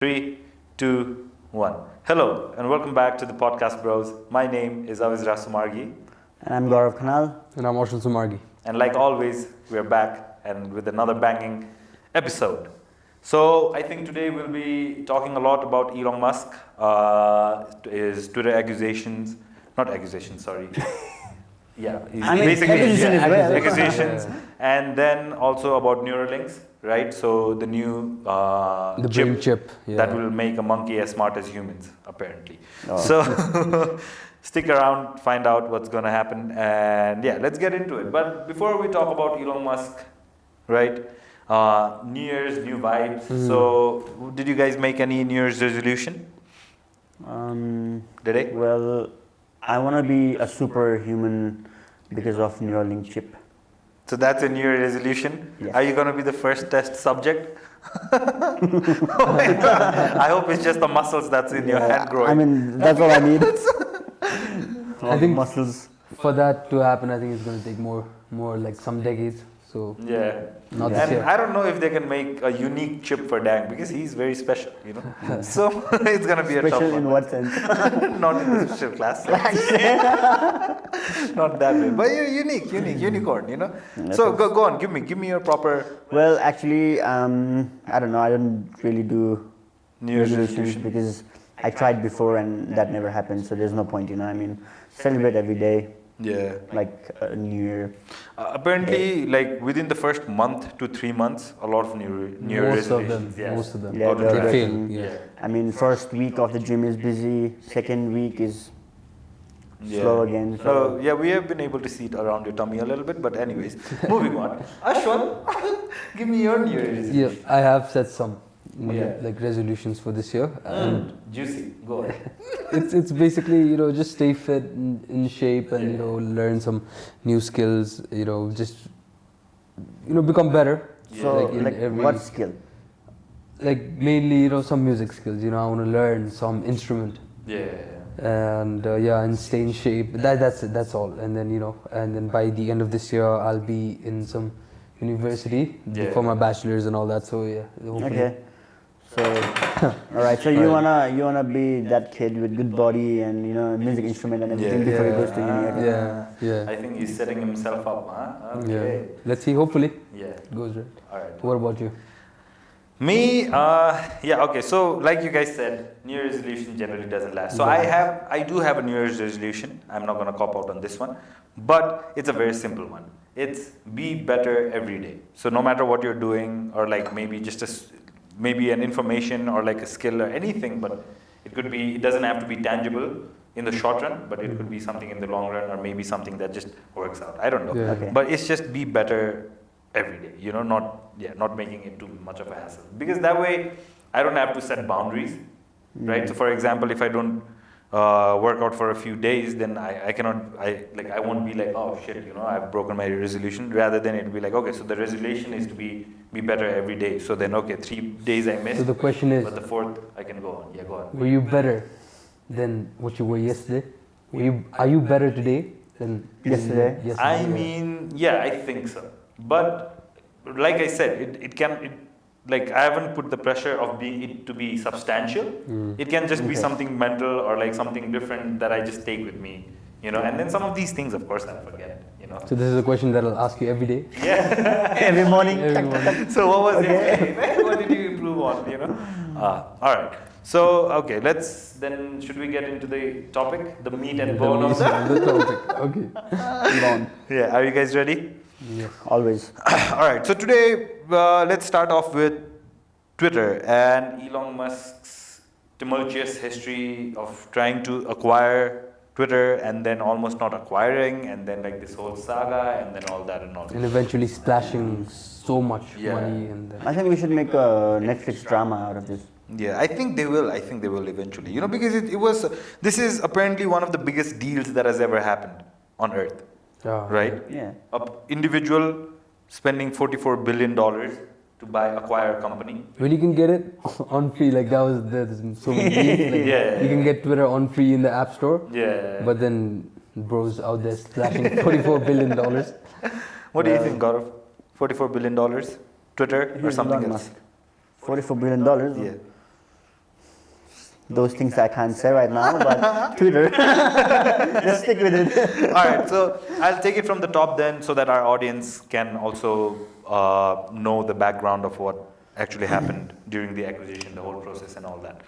Three, two, one. Hello, and welcome back to the podcast, bros. My name is Aviz Rasumargi, And I'm Gaurav Khanal. And I'm Arshal Sumargi. and like always, we're back and with another banging episode. So, I think today we'll be talking a lot about Elon Musk, his Twitter accusations, not accusations, sorry. Yeah, he's accusations as well. accusations, and then also about Neuralinks, right? So the new The brain chip. Yeah. that will make a monkey as smart as humans, apparently. Oh. So stick around, find out what's going to happen, and yeah, let's get into it. But before we talk about Elon Musk, right? New Year's, new vibes. So, did you guys make any New Year's resolution? Did I? Well, I want to be a superhuman because of Neuralink chip. So that's a New Year resolution. Yes. Are you going to be the first test subject? Oh my God. I hope it's just the muscles that's in your hand growing. I mean, that's all I need. All I think- muscles. For that to happen, I think it's going to take more like some decades. So Yeah. not this And year. I don't know if they can make a unique chip for Dang because he's very special, you know. So it's gonna be a Special tough in one. what sense? Not in the special class. Not that way. But you're unique, unicorn, you know. So go on, give me your proper Well, actually, I don't know. I don't really do New Year's resolutions resolution. because I tried before and that never happened. So there's no point, you know. I mean, celebrate every day Yeah. like a New Year. Apparently, like within the first month to 3 months, a lot of New Year Most of them. resolutions. Yeah. Most of them. Yeah, Go to they're trash. They fail. working. Yeah. Yeah. I mean, first week of the gym is busy. Second week is Yeah. slow again. So yeah, we have been able to see it around your tummy a little bit, but anyways, moving on. Ashwan, give me your New Year resolution. Yeah, I have set some Yeah. like resolutions for this year, and Juicy. Go on. it's basically just stay fit, in shape, and learn some new skills. Just become better. So, in like, what skill? Like mainly some music skills. I want to learn some instrument. Yeah. And and stay in shape. That's it. That's all. And then and then by the end of this year, I'll be in some university Yeah. for my bachelor's and all that. So yeah, hopefully. Okay. So, all right. So you wanna be that kid with good body and music instrument and everything Yeah. before he goes to uni. Ah. Okay? Yeah. I think he's setting himself up, huh? Yeah. Okay. Let's see. Hopefully, Yeah. it goes right. All right. What about you? Me, yeah, okay. So, like you guys said, New Year's resolution generally doesn't last. So, I do have a New Year's resolution. I'm not gonna cop out on this one, but it's a very simple one. It's be better every day. So, no matter what you're doing, or like maybe just maybe an information or like a skill or anything, but it could be. It doesn't have to be tangible in the short run, but it could be something in the long run, or maybe something that just works out. I don't know. Yeah. Okay. But it's just be better every day, not making it too much of a hassle, because that way I don't have to set boundaries, right? So for example, if I don't work out for a few days, then I won't be like, oh shit, I've broken my resolution. Rather than it'll be like, okay, so the resolution is to be better every day. So then, okay, 3 days I missed, So the question is, but the 4th I can go on. Yeah, go on. were you better than what you were yesterday? Are you better today than Yesterday? I mean, yeah, I think so. But like I said, like I haven't put the pressure of it to be substantial. It can just be Okay. something mental or like something different that I just take with me, And then some of these things, of course, I forget, So this is a question that I'll ask you every day. Yeah. Every morning. Every morning. So what was Okay. it? What did you improve on? All right. So okay, should we get into the topic, the meat and bone of The topic. Okay. Gone. Yeah. Are you guys ready? Yes. Always. All right. So today, let's start off with Twitter and Elon Musk's tumultuous history of trying to acquire Twitter and then almost not acquiring, and then like this whole saga, and then all that and all. And eventually splashing so much Yeah. money and I think we should make a Netflix drama out of this. Yeah, I think they will. I think they will eventually. Because this is apparently one of the biggest deals that has ever happened on Earth, right? Yeah. A individual spending $44 billion to acquire a company. When you can get it on free, like there's so many deals, like Yeah. you can get Twitter on free in the App Store, Yeah. but then bros out there splashing $44 billion. What do you think, Gaurav? $44 billion? Twitter or Here's something Elon else? Musk. $44 billion. Yeah. those things I can't say right now, but Twitter. Just stick with it. All right, so I'll take it from the top then, so that our audience can also know the background of what actually happened during the acquisition, the whole process, and all that.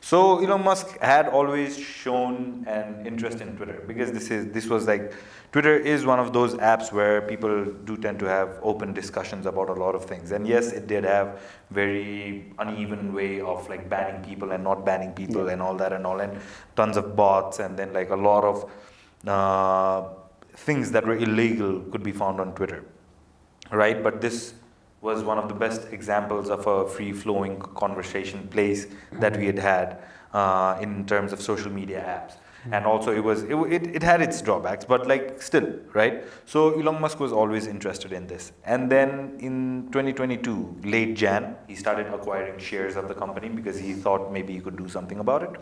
So Elon Musk had always shown an interest in Twitter, because this was like, Twitter is one of those apps where people do tend to have open discussions about a lot of things. And yes, it did have very uneven way of like banning people and not banning people and all that and all, and tons of bots, and then like a lot of things that were illegal could be found on Twitter, right? But this was one of the best examples of a free-flowing conversation place that we had in terms of social media apps. And also it had its drawbacks, but like still, right? So Elon Musk was always interested in this. And then in 2022, late Jan, he started acquiring shares of the company because he thought maybe he could do something about it,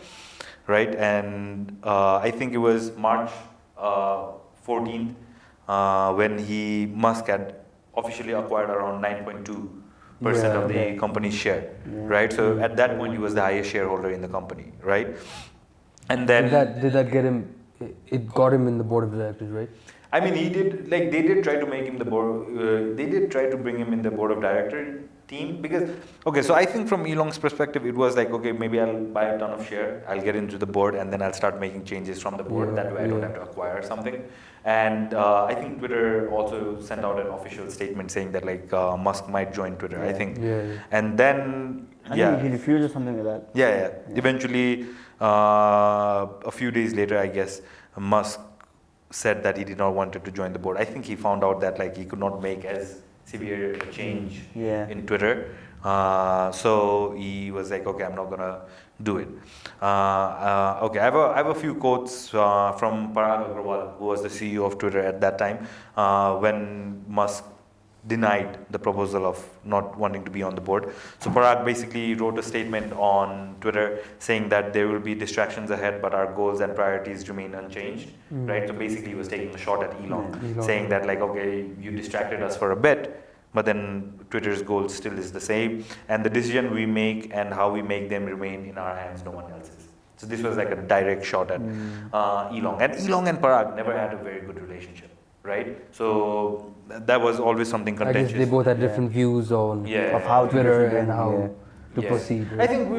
right? And I think it was March 14th when Musk had officially acquired around 9.2% of the company's share, right? So at that point, he was the highest shareholder in the company, right? And then did that get him? It got him in the board of directors, right? I mean, he did, like, they did try to make him the board, they did try to bring him in the board of director team, because, okay, so I think from Elon's perspective, it was like, okay, maybe I'll buy a ton of share, I'll get into the board, and then I'll start making changes from the board, that way I don't have to acquire something. And I think Twitter also sent out an official statement saying that, like, Musk might join Twitter, I think. And then, I think he refused or something like that. Eventually, a few days later, I guess, Musk said that he did not want to join the board. I think he found out that like he could not make as severe a change in Twitter. So he was like, okay, I'm not gonna do it. Okay, I have a few quotes from Parag Agrawal, who was the CEO of Twitter at that time, when Musk denied the proposal of not wanting to be on the board. So Parag basically wrote a statement on Twitter saying that there will be distractions ahead, but our goals and priorities remain unchanged, right? So basically he was taking a shot at Elon, saying that like, okay, you distracted us for a bit, but then Twitter's goal still is the same, and the decision we make and how we make them remain in our hands, no one else's. So this was like a direct shot at Elon. And Elon and Parag never had a very good relationship, right? So that was always something contentious. I guess they both had different views on of how Twitter and how to proceed. Right? I think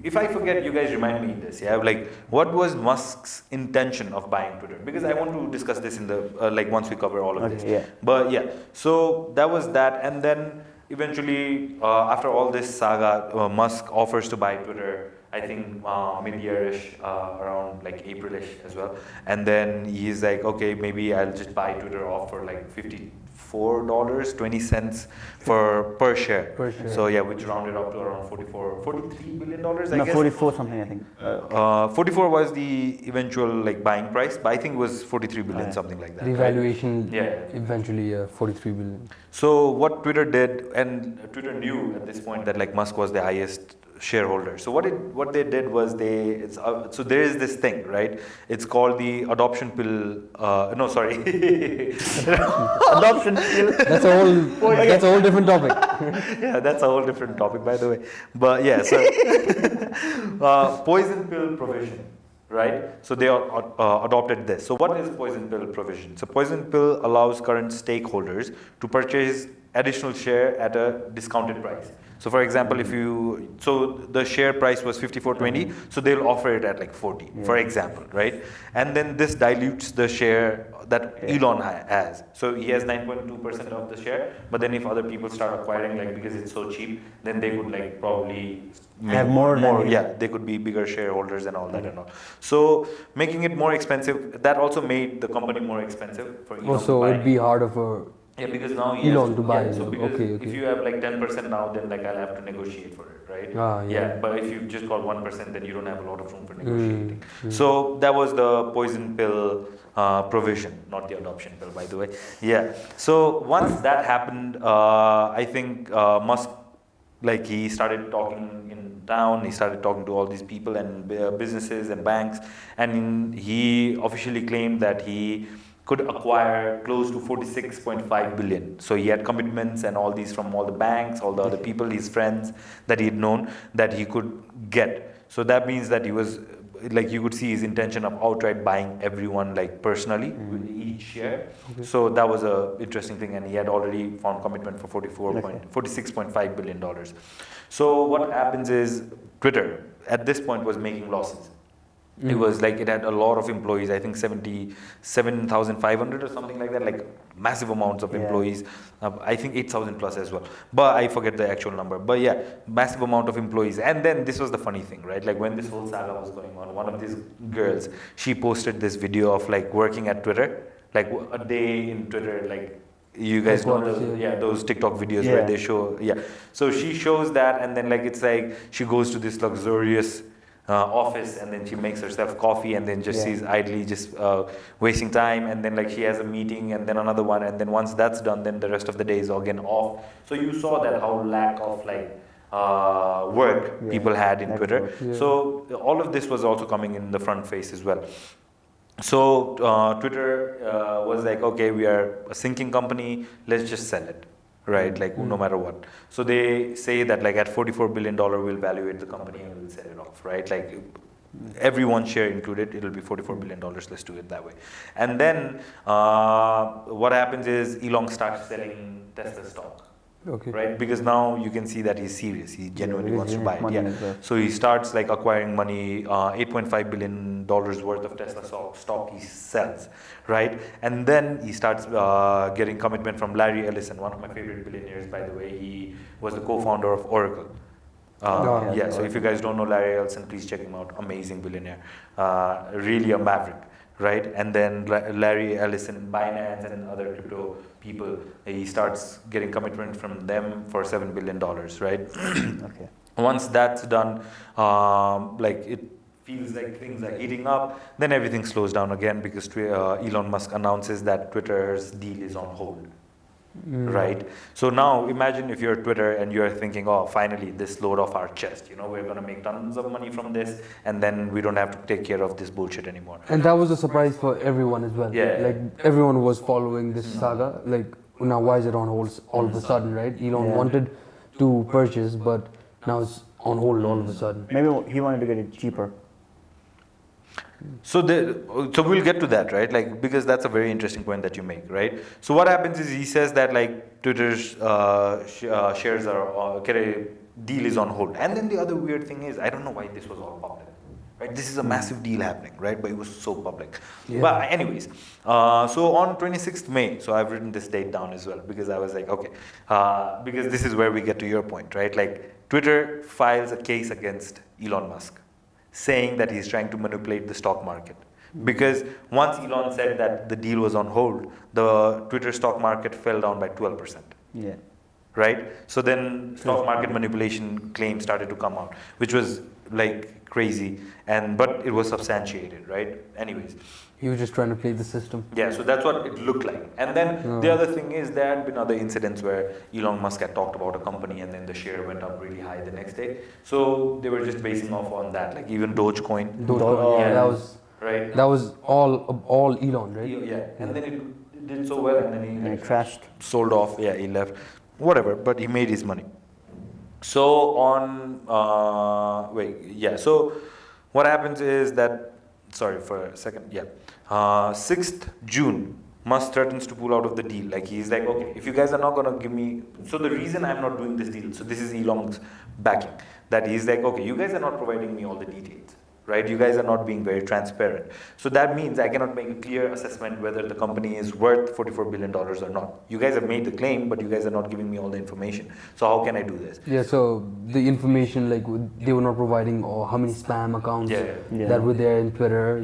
if I forget, you guys remind me this. Like what was Musk's intention of buying Twitter? Because I want to discuss this in the like once we cover all of this. But so that was that, and then eventually after all this saga, Musk offers to buy Twitter. I think mid-yearish, around like Aprilish as well. And then he's like, okay, maybe I'll just buy Twitter off for like $54.20 per share. So which rounded up to around $43 billion, I guess. 44 something, I think. 44 was the eventual like buying price, but I think it was 43 billion, something like that. The valuation eventually 43 billion. So what Twitter did, and Twitter knew at this point that like Musk was the highest shareholder. So what they did was so there is this thing, right? It's called the adoption pill. No, sorry. Adoption pill. That's a whole different topic. That's a whole different topic, by the way. But so poison pill provision, right? So they adopted this. So what is poison pill provision? So poison pill allows current stakeholders to purchase additional share at a discounted price. So for example, so the share price was 54.20, so they'll offer it at like 40, for example, right? And then this dilutes the share that Elon has. So he has 9.2% of the share, but then if other people start acquiring, like because it's so cheap, then they could like probably have more. They could be bigger shareholders and all that and all. So making it more expensive, that also made the company more expensive for Elon. Also, it'd be harder for because now Elon to buy. So because if you have like 10% now, then like I'll have to negotiate for it, right? But if you just got 1%, then you don't have a lot of room for negotiating. So that was the poison pill provision, not the adoption pill, by the way. So once that happened, I think Musk, like he started talking in town, he started talking to all these people and businesses and banks, and he officially claimed that he could acquire close to 46.5 billion. So he had commitments and all these from all the banks, all the other people, his friends that he had known, that he could get. So that means that he was like, you could see his intention of outright buying everyone like personally with each share. So that was a interesting thing, and he had already found commitment for $46.5 billion. So what happens is Twitter at this point was making losses. It was like, it had a lot of employees, I think 77,500 or something like that, like massive amounts of employees. I think 8,000 plus as well, but I forget the actual number. But yeah, massive amount of employees. And then this was the funny thing, right? Like when this whole saga was going on, one of these girls, she posted this video of like working at Twitter, like a day in Twitter, like, you guys know those, those TikTok videos where they show, so she shows that, and then like, it's like she goes to this luxurious office, and then she makes herself coffee, and then just she's idly just wasting time, and then like she has a meeting, and then another one, and then once that's done, then the rest of the day is again off. So you saw that how lack of like work people had in Twitter. So all of this was also coming in the front face as well. So Twitter was like, okay, we are a sinking company, let's just sell it. Right, like no matter what. So they say that like at $44 billion we'll evaluate the company and we'll sell it off, right? Like every one share included, it'll be $44 billion, let's do it that way. And then what happens is Elon starts selling Tesla stock. Right, because now you can see that he's serious. He genuinely wants to buy it. So he starts like acquiring money, $8.5 billion worth of Tesla stock he sells, right? And then he starts getting commitment from Larry Ellison, one of my favorite billionaires, by the way. He was the co-founder of Oracle. So if you guys don't know Larry Ellison, please check him out. Amazing billionaire, really a maverick. Right, and then Larry Ellison, Binance, and other crypto people, he starts getting commitment from them for $7 billion, right? Once that's done, like it feels like things are heating up, then everything slows down again because Elon Musk announces that Twitter's deal is on hold. Right, so now imagine if you're Twitter and you're thinking, oh, finally this load off our chest, you know, we're going to make tons of money from this, and then we don't have to take care of this bullshit anymore. And that was a surprise for everyone as well. Like everyone was following this saga, like now why is it on hold all of a sudden, right? Elon wanted to purchase, but now it's on hold all of a sudden. Maybe he wanted to get it cheaper. So we'll get to that, right? Like, because that's a very interesting point that you make, right? So what happens is he says that like Twitter's shares are, deal is on hold. And then the other weird thing is, I don't know why this was all public, right? This is a massive deal happening, right? But it was so public. But anyways, so on 26th May, so I've written this date down as well, because I was like, okay, because this is where we get to your point, right? Like Twitter files a case against Elon Musk, saying that he's trying to manipulate the stock market. Because once Elon said that the deal was on hold, the Twitter stock market fell down by 12%. Right? So then stock market manipulation claims started to come out, which was like crazy, but it was substantiated, right? Anyways. He was just trying to play the system. Yeah, so that's what it looked like. And then the other thing is there had been other incidents where Elon Musk had talked about a company and then the share went up really high the next day. So they were just basing off on that, like even Dogecoin. That was all Elon, right? And then it did so well, and then he crashed, sold off. He left, whatever. But he made his money. So on so what happens is that, sorry for a second, 6th June, Musk threatens to pull out of the deal. Like he's like, okay, if you guys are not gonna give me, so the reason I'm not doing this deal, so this is Elon's backing, that he's like, okay, you guys are not providing me all the details, right? You guys are not being very transparent. So that means I cannot make a clear assessment whether the company is worth $44 billion or not. You guys have made the claim, but you guys are not giving me all the information. So how can I do this? Yeah, so the information, like they were not providing, or how many spam accounts that were there in Twitter.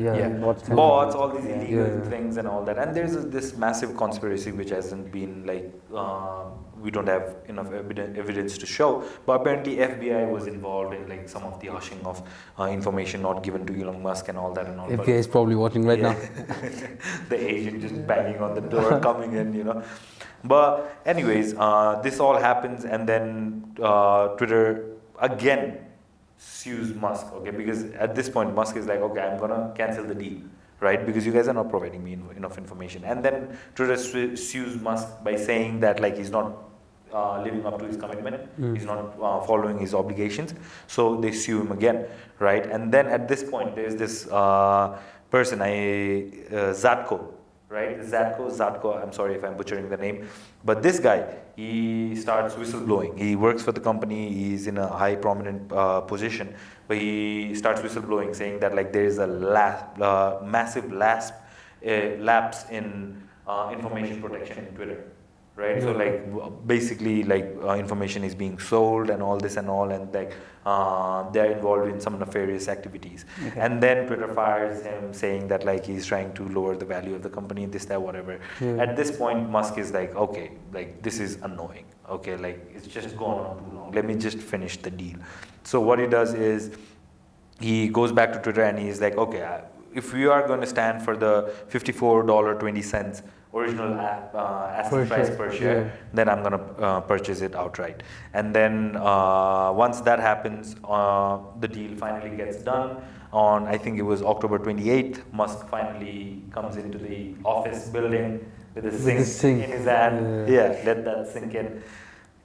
Bots, all these illegal things and all that. And there's this massive conspiracy which hasn't been like, we don't have enough evidence to show, but apparently FBI was involved in like some of the hushing of information not given to Elon Musk and all that and all. FBI is probably watching right now. The agent just banging on the door, coming in, you know. But anyways, this all happens, and then Twitter again sues Musk, okay, because at this point Musk is like, okay, I'm gonna cancel the deal, right, because you guys are not providing me enough information. And then Twitter sues Musk by saying that like he's not living up to his commitment. He's not following his obligations. So they sue him again, right? And then at this point, there's this person, Zatko, right? Zatko, I'm sorry if I'm butchering the name. But this guy, he starts whistleblowing. He works for the company. He's in a high prominent position. But he starts whistleblowing, saying that like there is a massive lapse in information protection in Twitter. Right, so like basically like information is being sold and all this and all, and like they're involved in some nefarious activities. And then Twitter fires him, saying that like he's trying to lower the value of the company, this, that, whatever. At this point, Musk is like, okay, like this is annoying. Okay, like it's just gone on too long. Let me just finish the deal. So what he does is he goes back to Twitter and he's like, okay, if we are going to stand for the $54.20 original asking price per share, then I'm going to purchase it outright. And then once that happens, the deal finally gets done. On, I think it was October 28th, Musk finally comes into the office building with a sink in his hand. Let that sink in.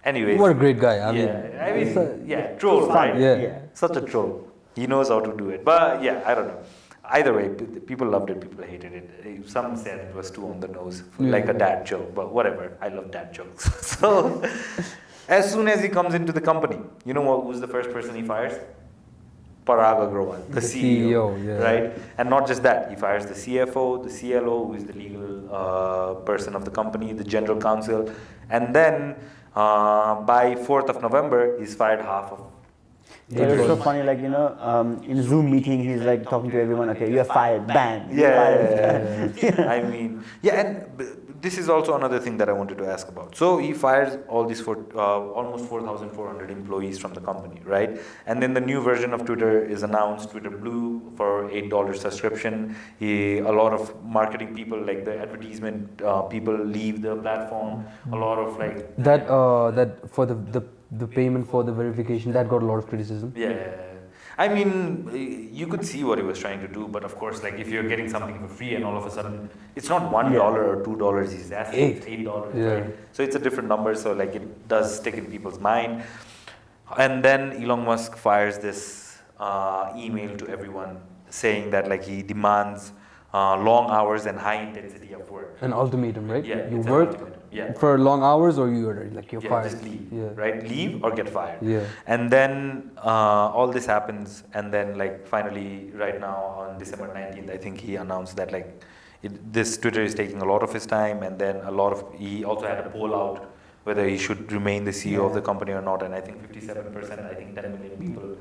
Anyway. What a great guy. I mean, troll, right? Yeah. Such a troll. He knows how to do it. But yeah, I don't know. Either way, people loved it, people hated it. Some said it was too on the nose, like a dad joke, but whatever. I love dad jokes. So, as soon as he comes into the company, you know who's the first person he fires? Parag Agrawal, the CEO, right? And not just that, he fires the CFO, the CLO, who is the legal person of the company, the general counsel, and then by 4th of November, he's fired half of. It was so funny, like, in Zoom meeting, he's like talking to everyone, okay, you're fired, bang. I mean, and this is also another thing that I wanted to ask about. So he fires all these almost 4,400 employees from the company, right? And then the new version of Twitter is announced, Twitter Blue, for $8 subscription. A lot of marketing people, like the advertisement people, leave the platform. A lot of like that for the payment for the verification, that got a lot of criticism. I mean, you could see what he was trying to do, but of course, like if you're getting something for free and all of a sudden it's not $1 or $2, he's asking $8, right? So it's a different number, so like it does stick in people's mind. And then Elon Musk fires this email to everyone saying that like he demands long hours and high intensity of work. An ultimatum, right? Yeah, you work for long hours, or you're fired. Just leave, right? Leave or get fired. And then all this happens, and then like finally, right now on December 19th, I think he announced that like this Twitter is taking a lot of his time, and then he also had a poll out whether he should remain the CEO of the company or not, and I think 57%, I think 10 million people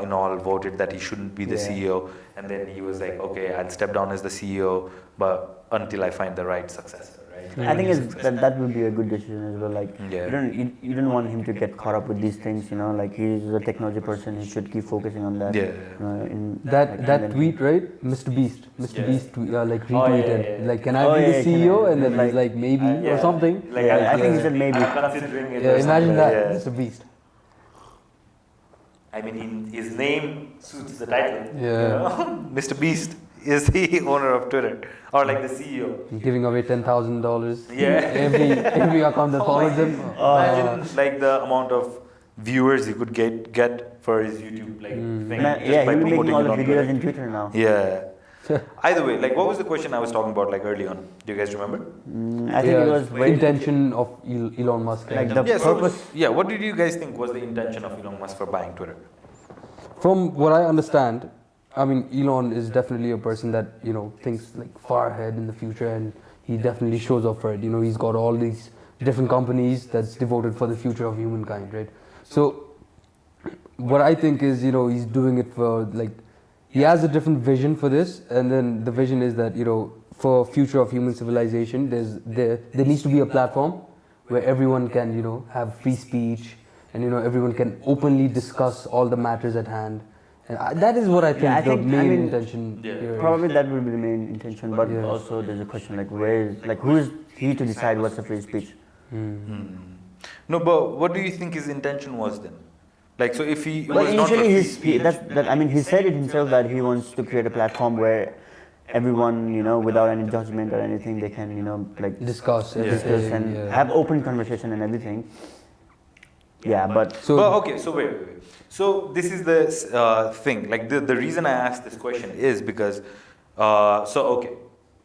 in all voted that he shouldn't be the CEO, and then he was like, okay, I'll step down as the CEO, but until I find the right successor, right? I think that would be a good decision as well. Like you don't want him to get caught up with these things, like he's a technology person, he should keep focusing on that. That tweet, right? Mr. Beast like retweeted, like, can I be the CEO? And then he's like, maybe or something. Like, I think he said maybe. I'm considering it. Imagine that, Mr. Beast. I mean, his name suits the title. Mr. Beast is the owner of Twitter, or like the CEO. Giving away $10,000. Every account that follows him. Imagine like the amount of viewers he could get for his YouTube thing. He'll be making all the videos in Twitter now. Either way, like what was the question I was talking about like early on? Do you guys remember? I think it was intention of Elon Musk. Like the purpose. What did you guys think was the intention of Elon Musk for buying Twitter? From what I understand, I mean, Elon is definitely a person that thinks like far ahead in the future, and he definitely shows up for it. He's got all these different companies that's devoted for the future of humankind, right? So what I think is, he's doing it for like. He has a different vision for this, and then the vision is that, for future of human civilization, there needs to be a platform where everyone can, have free speech, and, everyone can openly discuss all the matters at hand. And that is what I think the main intention here. Probably that would be the main intention, but also there's a question like who is he to decide what's a free speech? No, but what do you think his intention was then? Like, so if he he said it himself that he wants to create a platform where everyone, without any judgment or anything, they can, like discuss discuss and have open conversation and everything. Yeah, but okay, so wait. So this is the thing. Like the reason I asked this question is because, okay,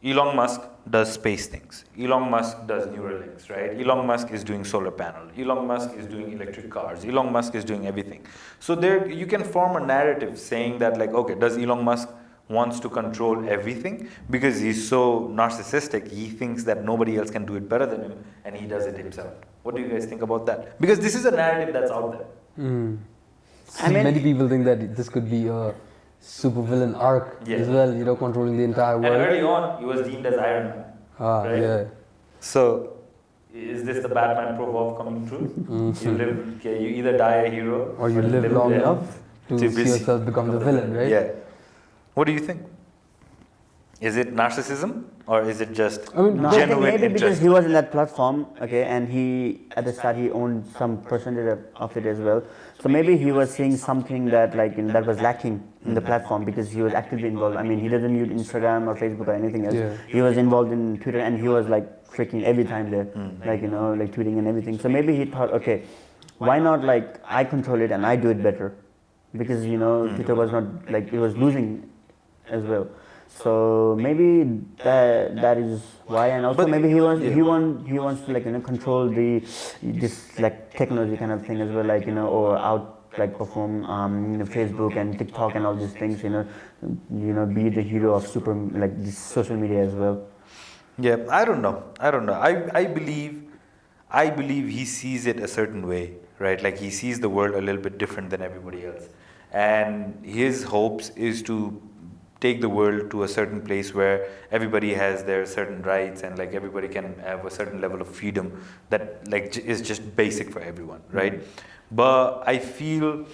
Elon Musk does space things. Elon Musk does Neuralinks, right? Elon Musk is doing solar panel. Elon Musk is doing electric cars. Elon Musk is doing everything. So there, you can form a narrative saying that, like, okay, does Elon Musk wants to control everything because he's so narcissistic? He thinks that nobody else can do it better than him, and he does it himself. What do you guys think about that? Because this is a narrative that's out there. I mean, many people think that this could be a supervillain arc as well, controlling the entire world. And early on, he was deemed as Iron Man. Right? Yeah. So, is this the Batman proverb coming true? You either die a hero or you live long enough to see yourself become the villain, right? Yeah. What do you think? Is it narcissism or is it just no, I think genuine maybe interest? because he was in that platform, okay, and he at the start he owned some percentage of it as well. So maybe he was seeing something that that was lacking in the platform because he was actively involved. I mean, he doesn't use Instagram or Facebook or anything else. Yeah. He was involved in Twitter and he was like freaking every time there, like tweeting and everything. So maybe he thought, okay, why not I control it and I do it better, because Twitter was not it was losing as well. So maybe that is why, and also maybe he wants to control this technology kind of thing as well, or outperform Facebook and TikTok and all these things, be the hero of this social media as well. Yeah, I don't know. I believe he sees it a certain way, right? Like he sees the world a little bit different than everybody else, and his hopes is to take the world to a certain place where everybody has their certain rights and everybody can have a certain level of freedom that is just basic for everyone, right? But I feel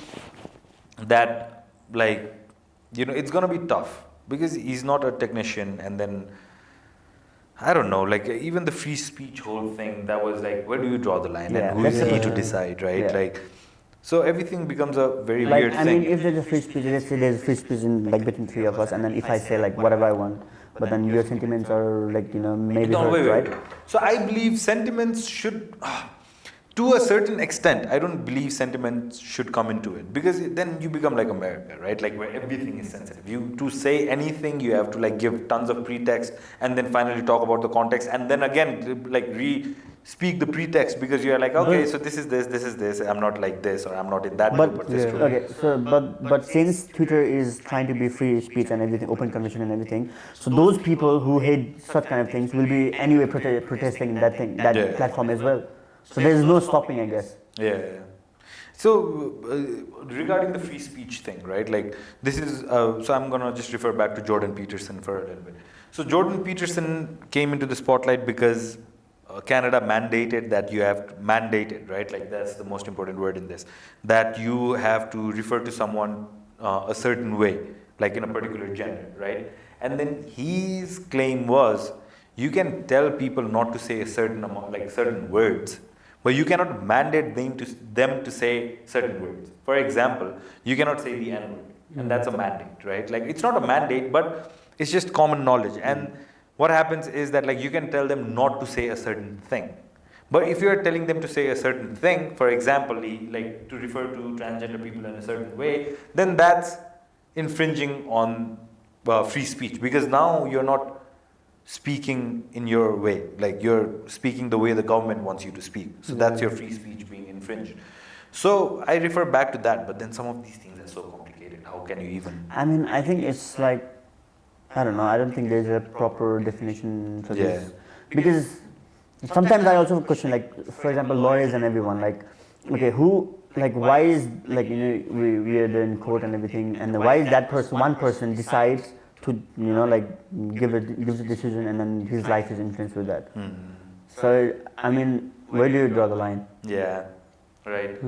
that it's gonna be tough because he's not a technician, and then I don't know, even the free speech whole thing, that was where do you draw the line and who is he to decide, right? Yeah. So everything becomes a very weird thing. I mean, if there's a free speech, let's say there's free speech in between three of us, and then if I say whatever I want, but then your sentiments are maybe hurt, right? So I believe sentiments should, to a certain extent, I don't believe sentiments should come into it, because then you become like America, right? Where everything is sensitive. You to say anything, you have to give tons of pretext, and then finally talk about the context, and then again speak the pretext, because you're okay, so this is this, I'm not like this, or I'm not in that group, but this group. Okay, so but since Twitter is trying to be free speech and everything, open conversation and everything, so those people who hate such kind of things will be anyway protesting in that platform as well. So there is no stopping, I guess. Yeah. So regarding the free speech thing, right? This is so I'm gonna just refer back to Jordan Peterson for a little bit. So Jordan Peterson came into the spotlight because Canada mandated that you have to, mandated, right? That's the most important word in this, that you have to refer to someone a certain way, in a particular gender, right? And then his claim was, you can tell people not to say a certain amount, certain words, but you cannot mandate them to say certain words. For example, you cannot say the N-word, and that's a mandate, right? It's not a mandate, but it's just common knowledge. And what happens is that you can tell them not to say a certain thing. But if you are telling them to say a certain thing, for example, to refer to transgender people in a certain way, then that's infringing on free speech, because now you're not speaking in your way, you're speaking the way the government wants you to speak. So that's your free speech being infringed. So I refer back to that, but then some of these things are so complicated. How can you even? I mean, I think it's I don't know. I don't think there's a proper definition for this, because sometimes I also question, for example, lawyers and everyone, okay, who, why is we are there in court and everything, and why is that one person decides to gives a decision, and then his life is influenced with that. So I mean, where do you draw the line? Yeah, right.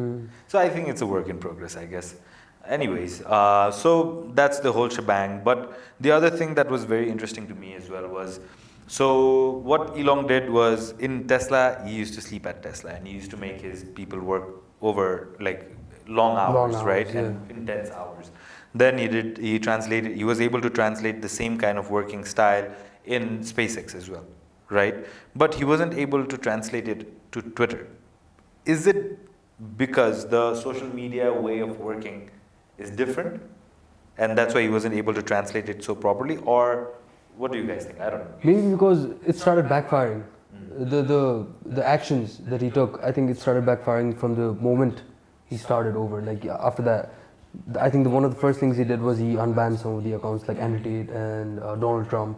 So I think it's a work in progress, I guess. Anyways, so that's the whole shebang. But the other thing that was very interesting to me as well was, so what Elon did was, in Tesla, he used to sleep at Tesla, and he used to make his people work over, long hours, right? Yeah. And intense hours. Then he was able to translate the same kind of working style in SpaceX as well, right? But he wasn't able to translate it to Twitter. Is it because the social media way of working is different, and that's why he wasn't able to translate it so properly, or what do you guys think? I don't know. Maybe because it started backfiring. The actions that he took, I think it started backfiring from the moment he started over. Like after that, I think one of the first things he did was he unbanned some of the accounts like Annotate and Donald Trump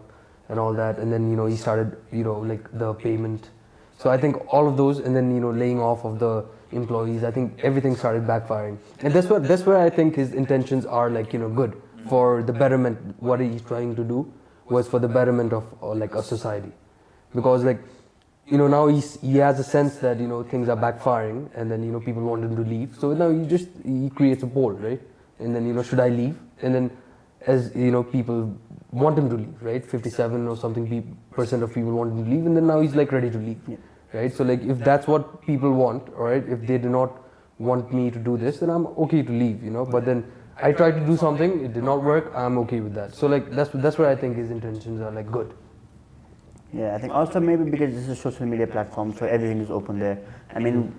and all that, and then he started like the payment. So I think all of those, and then laying off of the employees. I think everything started backfiring, and that's where I think his intentions are like good for the betterment. What he's trying to do was for the betterment of like a society, because like now he has a sense that things are backfiring, and then people want him to leave. So now he creates a poll, right? And then should I leave? And then as people want him to leave, right? 57 or something percent of people want him to leave, and then now he's like ready to leave, right? So like if that's what people want, all right, if they do not want me to do this, then I'm okay to leave, But then I tried to do something, it did not work. I'm okay with that. So like that's where I think his intentions are like good. Yeah, I think also maybe because this is a social media platform, so everything is open there. I mean,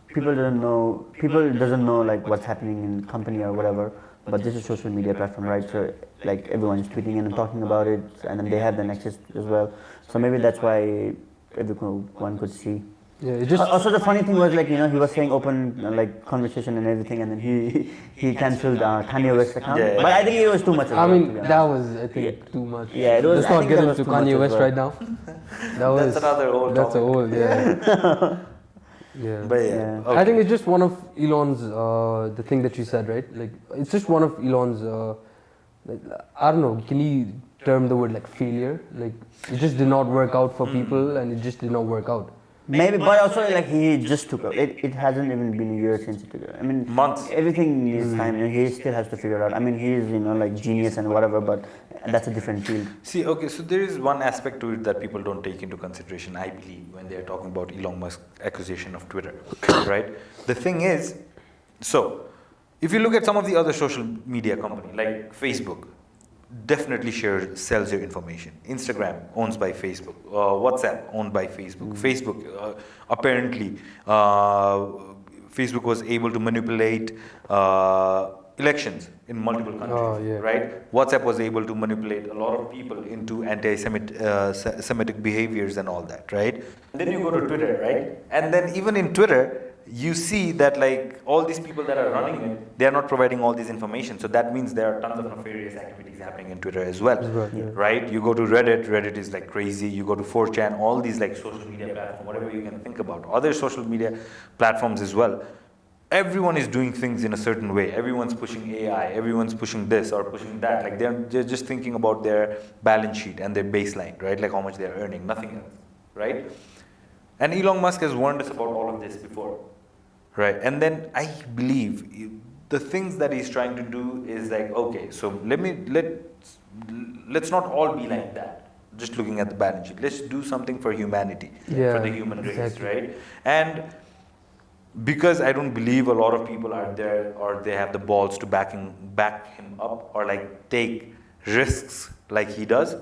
people doesn't know like what's happening in company or whatever, but this is social media platform, right? So like everyone is tweeting and talking about it, and then they have the access as well. So maybe that's why everyone could see. Yeah, it just Also, the funny thing was like he was saying open like conversation and everything, and then he cancelled Kanye West's account. Yeah, yeah. But I think it was too much. as I well, to mean be honest. that was I think too much. Yeah, it was. Let's I not think get that was into too much Kanye as West well. right now. That's another old That's topic. old, yeah. Yeah. But Yeah. okay. I think it's just one of Elon's the thing that you said, right? Like it's just one of Elon's like, I don't know, can you term the word like failure? Like it just did not work out for people, and it just did not work out. Maybe, but also like he just took it. It hasn't even been a year since he took it. I mean, Months. Everything needs time, and he still has to figure it out. I mean, he is like genius and whatever, but that's a different field. See, okay, so there is one aspect to it that people don't take into consideration, I believe, when they're talking about Elon Musk's acquisition of Twitter, right? The thing is, so if you look at some of the other social media companies, like Facebook, definitely sells your information. Instagram owns by Facebook. WhatsApp owned by Facebook. Facebook apparently Facebook was able to manipulate elections in multiple countries, right? WhatsApp was able to manipulate a lot of people into anti-Semitic behaviors and all that, right? And then you go to Twitter, right? And then even in Twitter, you see that like all these people that are running it, they are not providing all this information. So that means there are tons of nefarious activities happening in Twitter as well, right? You go to Reddit is like crazy. You go to 4chan, all these like social media platforms, whatever you can think about, other social media platforms as well. Everyone is doing things in a certain way. Everyone's pushing AI, everyone's pushing this or pushing that. Like they're just thinking about their balance sheet and their baseline, right? Like how much they're earning, nothing else, right? And Elon Musk has warned us about all of this before. Right, and then I believe the things that he's trying to do is like, okay, so let's not all be like that. Just looking at the balance sheet, let's do something for humanity, for the human race, right? And because I don't believe a lot of people are there or they have the balls to back him up or like take risks like he does.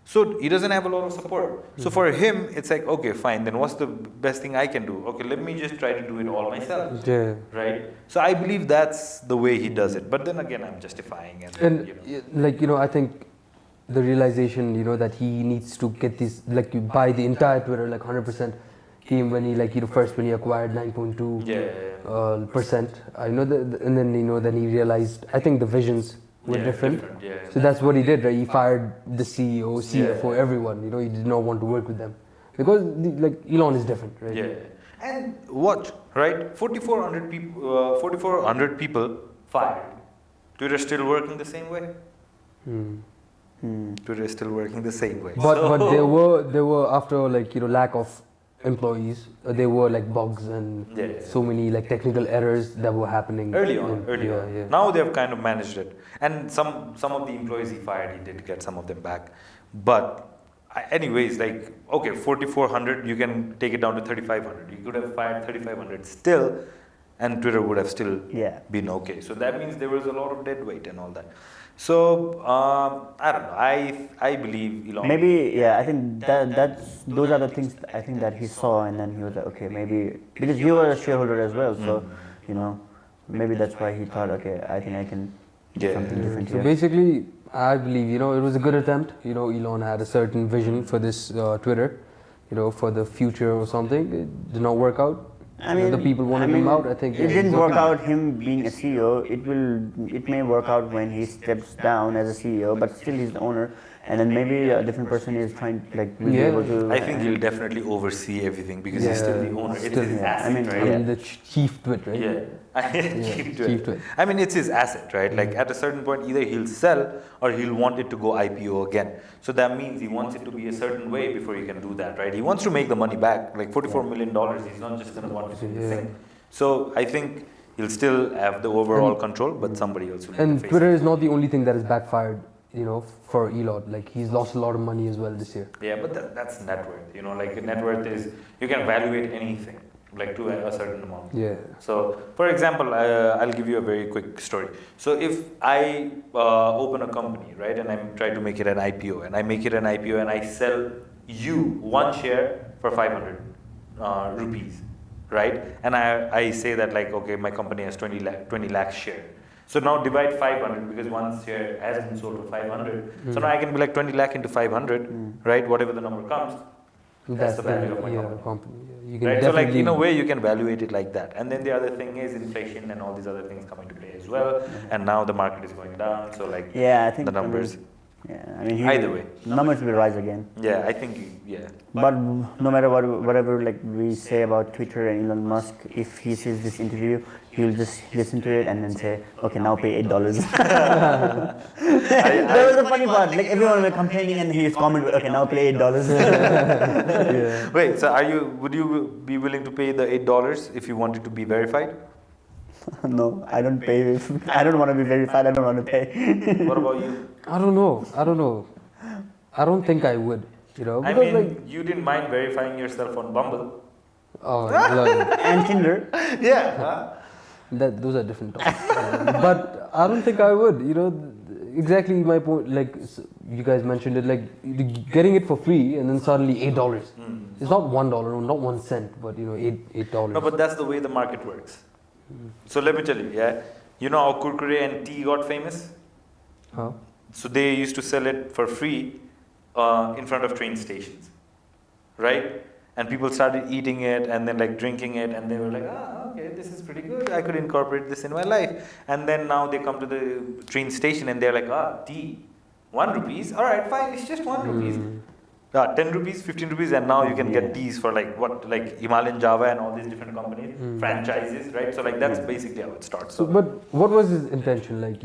So he doesn't have a lot of support. So for him, it's like, okay, fine, then what's the best thing I can do? Okay, let me just try to do it all myself. Yeah. Right? So I believe that's the way he does it. But then again, I'm justifying it. Like, I think the realization, that he needs to get this, like you buy the entire Twitter, like 100% came when he, like, first when he acquired 9.2 percent. I know that, and then, then he realized, I think the visions were different. So that's what he did, right? He fired the CEO, CFO, everyone. He did not want to work with them because like Elon is different, right? Yeah. And watch, right? 4,400 people fired. Twitter still working the same way. Twitter is still working the same way. But there were after like lack of employees, there were like bugs and so many like technical errors that were happening early on. Now they have kind of managed it, and some of the employees he fired, he did get some of them back. But anyways, like, okay, 4,400, you can take it down to 3,500. You could have fired 3,500. Still, and Twitter would have still been okay. So that means there was a lot of dead weight and all that. So I don't know. I believe Elon. Maybe I think those are the things I think that he saw, and then he was like, okay, maybe because he was a shareholder as well, so maybe that's why he thought, okay, I think I can do something different here. So basically, I believe it was a good attempt. Elon had a certain vision for this Twitter, for the future or something. It did not work out. I mean, the people wanted him out. I think it didn't work out. Him being a CEO, it may work out when he steps down as a CEO, but still he's the owner. And then maybe a different person is trying, will be able to. I think he'll definitely oversee everything because he's still the owner. It's his asset, right? I mean, the chief twit, right? Chief twit. I mean, it's his asset, right? Like at a certain point, either he'll sell or he'll want it to go IPO again. So that means he wants it to be a certain way before he can do that, right? He wants to make the money back, like $44 million. He's not just going to want to do the thing. So I think he'll still have the overall control, but somebody else will. And Twitter is not the only thing that has backfired. For Elon, like he's lost a lot of money as well this year. Yeah, but that's net worth. Like net worth is you can evaluate anything like to a certain amount. Yeah. So, for example, I'll give you a very quick story. So, if I open a company, right, and I'm trying to make it an IPO, and I make it an IPO, and I sell you one share for 500 rupees, right, and I say that like, okay, my company has 20 lakh share. So now divide 500 because one share has been sold for 500. So now I can be like 20 lakh into 500, right? Whatever the number comes, that's the value of my company. You can right? So like in a way you can evaluate it like that. And then the other thing is inflation and all these other things come into play as well. And now the market is going down. So like I think the numbers. I mean, either way, numbers will rise again. Yeah, I think But no matter whatever like we say about Twitter and Elon Musk, if he sees this interview, he'll just listen to it and then say, okay, now pay $8. That was the funny part. Like everyone was complaining and he's commenting, okay, now pay $8. Wait, so would you be willing to pay the $8 if you wanted to be verified? No, I don't pay. I don't want to be verified. I don't want to pay. What about you? I don't know. I don't think I would. I mean, you didn't mind verifying yourself on Bumble. Oh, and Tinder. Yeah. Those are different topics. But I don't think I would. Exactly my point. Like you guys mentioned it, like getting it for free and then suddenly $8. It's not $1, not 1 cent, but $8. No, but that's the way the market works. So let me tell you, you know how Kurkure and tea got famous? Huh? So they used to sell it for free in front of train stations, right? And people started eating it and then like drinking it, and they were like, okay, this is pretty good. I could incorporate this in my life. And then now they come to the train station and they're like, tea, 1 rupees. All right, fine, it's just 1 rupees. 10 rupees, 15 rupees, and now you can get teas for like Himalayan Java and all these different companies, franchises, right? So like that's basically how it starts. So, but what was his intention? Like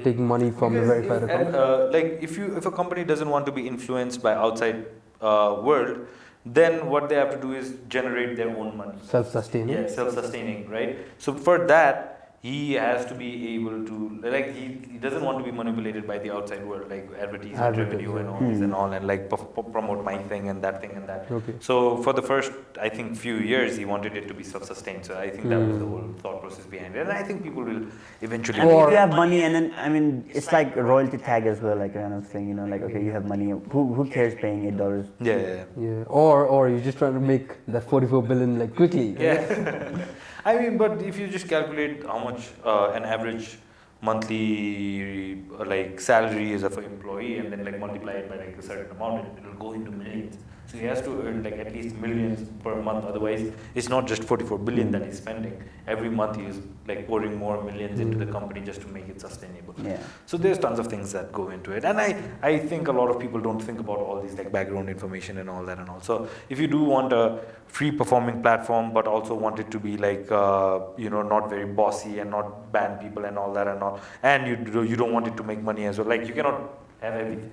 taking money from the verified account. Like if a company doesn't want to be influenced by outside world, then what they have to do is generate their own money. Self-sustaining. Yeah, self-sustaining, right? So for that, he has to be able to, like, he doesn't want to be manipulated by the outside world, like advertisement revenue and all this and all, and like promote my thing and that thing and that. Okay. So for the first, I think, few years, he wanted it to be self-sustained. So I think that was the whole thought process behind it. And I think people will eventually. I mean, if you have money, and then I mean, it's like a royalty tag as well, like kind of thing, like okay, you have money. Who cares paying $8? Yeah. Or you're just trying to make that 44 billion like quickly. Yeah. I mean, but if you just calculate how much an average monthly like salary is of an employee and then like multiply it by like a certain amount, it will go into millions. So he has to earn like at least millions per month. Otherwise, it's not just 44 billion that he's spending. Every month he is like pouring more millions into the company just to make it sustainable. Yeah. So there's tons of things that go into it. And I think a lot of people don't think about all these like background information and all that and all. So if you do want a free performing platform, but also want it to be like, not very bossy and not ban people and all that and all. And you don't want it to make money as well. Like you cannot have everything,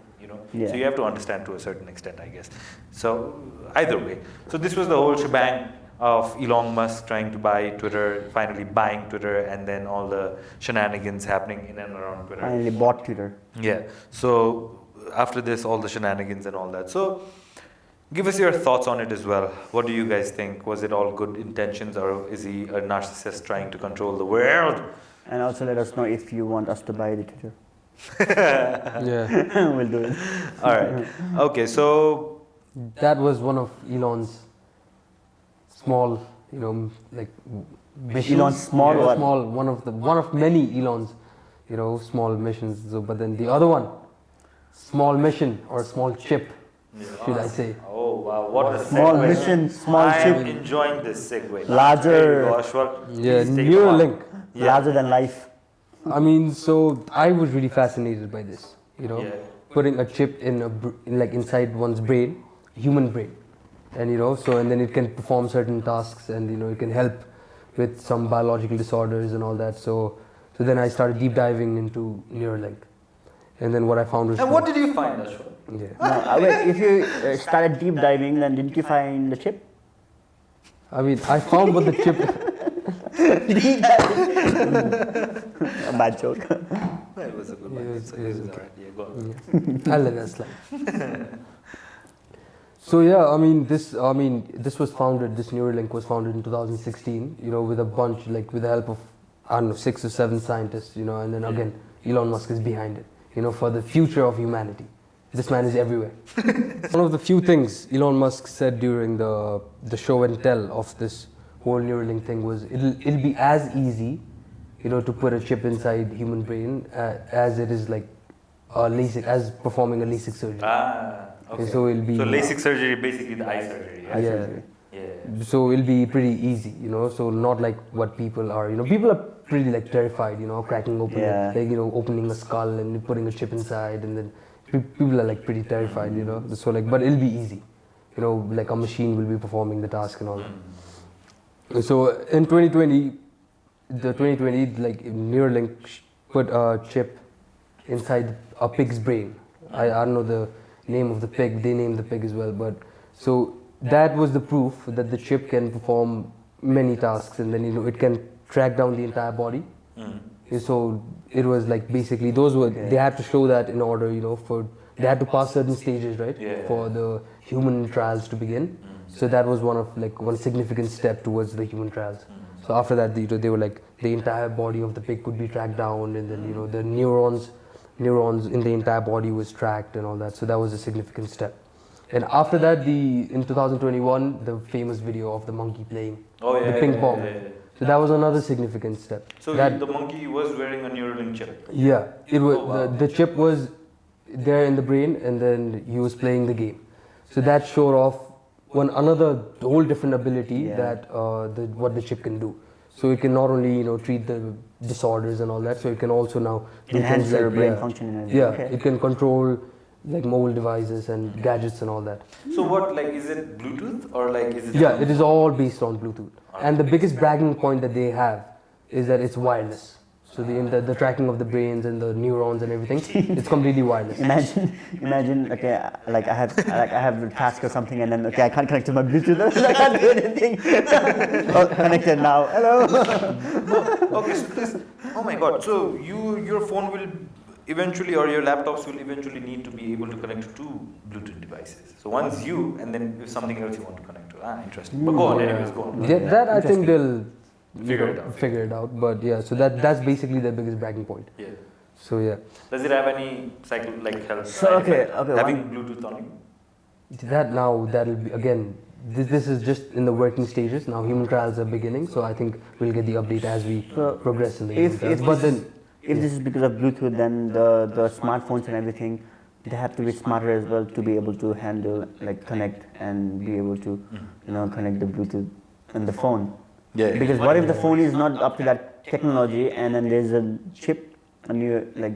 Yeah. So you have to understand to a certain extent, I guess. So either way. So this was the whole shebang of Elon Musk trying to buy Twitter, finally buying Twitter, and then all the shenanigans happening in and around Twitter. Finally bought Twitter. Yeah. So after this, all the shenanigans and all that. So Give us your thoughts on it as well. What do you guys think? Was it all good intentions, or is he a narcissist trying to control the world? And also let us know if you want us to buy the Twitter. Yeah. We'll do it. All right. Okay, so That was one of Elon's small, you know, like missions. Elon's small Yeah, one. small one of many Elon's, you know, small missions. So, but then the other one, small mission or small chip, should I say? oh wow, what a Small segue. mission, small I am chip, enjoying this segue. Larger- There you go, Ashwal. Yeah, Please take Neuralink. Yeah. larger than life. I mean, so I was really fascinated by this. You know, Yeah. putting a chip like inside one's brain, human brain, and you know, so and then it can perform certain tasks, and you know, it can help with some biological disorders and all that. So then I started deep diving into Neuralink, and then what I found was. And what did you find, Ashwal? Yeah. No, wait, if you started deep diving, then didn't you find the chip? I mean, I found what the chip. A bad joke. Well, it was a good one. Yeah, It's alright. Yeah, go on. I'll let that slide. So yeah, I mean, this was founded. This Neuralink was founded in 2016. You know, with a bunch, like with the help of I don't know 6 or 7 scientists. You know, and then again, Elon Musk is behind it. You know, for the future of humanity. This man is everywhere. One of the few things Elon Musk said during the show and tell of this whole Neuralink thing was it'll be as easy, you know, to put a chip inside human brain as it is like as performing a LASIK surgery. Ah, okay. So it'll be LASIK surgery, basically the eye surgery. Eye Yeah. surgery. Yeah. So it'll be pretty easy, you know. So not like what people are, you know. People are pretty like terrified, you know, cracking open, Yeah. like you know, opening a skull and putting a chip inside, and then people are like pretty terrified, you know. So like, but it'll be easy, you know. Like a machine will be performing the task and all that. So in 2020, like Neuralink put a chip inside a pig's brain. I don't know the name of the pig. They named the pig as well, but so that was the proof that the chip can perform many tasks, and then you know it can track down the entire body. So it was like basically they had to show that in order, you know, they had to pass certain stages, right, for the human trials to begin. So that was one significant step towards the human trials. So after that, they were like the entire body of the pig could be tracked down, and then you know the neurons in the entire body was tracked and all that. So that was a significant step. And after that, in 2021, the famous video of the monkey playing the ping pong. So that was another significant step. So the monkey was wearing a Neuralink chip. Yeah, it was wow. the chip was there in the brain, and then he was playing the game. So that showed off another whole different ability that what the chip can do. So it can not only, you know, treat the disorders and all that. So it can also now do Enhance things your like, brain function and everything. Yeah, Okay. it can control like mobile devices and gadgets and all that. So what, like, is it Bluetooth or like is it? Yeah, it is all based on Bluetooth. And the biggest bragging point that they have is that it's wireless. So the tracking of the brains and the neurons and everything, it's completely wireless. Imagine. Okay, like I have a task or something, and then I can't connect to my Bluetooth. I can't do anything. Oh, connected now. Hello. Okay, so this. Oh my God! So your phone will eventually, or your laptops will eventually need to be able to connect to 2 Bluetooth devices. So one's you, and then if something else you want to connect to. Ah, interesting. But go on, anyways, go on. Yeah, that I think they'll Figure it out. But yeah, so that's basically the biggest bragging point. Yeah. So yeah, Does it have any health? So, side okay, effect? okay, Having Bluetooth on you. that'll be again. This is just in the working stages. Now human trials are beginning, so I think we'll get the update as we progress in the human trials. But then, if this is because of Bluetooth, then the smartphones and everything, they have to be smarter as well to be able to handle, like connect and be able to, you know, connect the Bluetooth and the phone. Yeah. Because what if the phone is not up to that technology, and then there's a chip, and you like,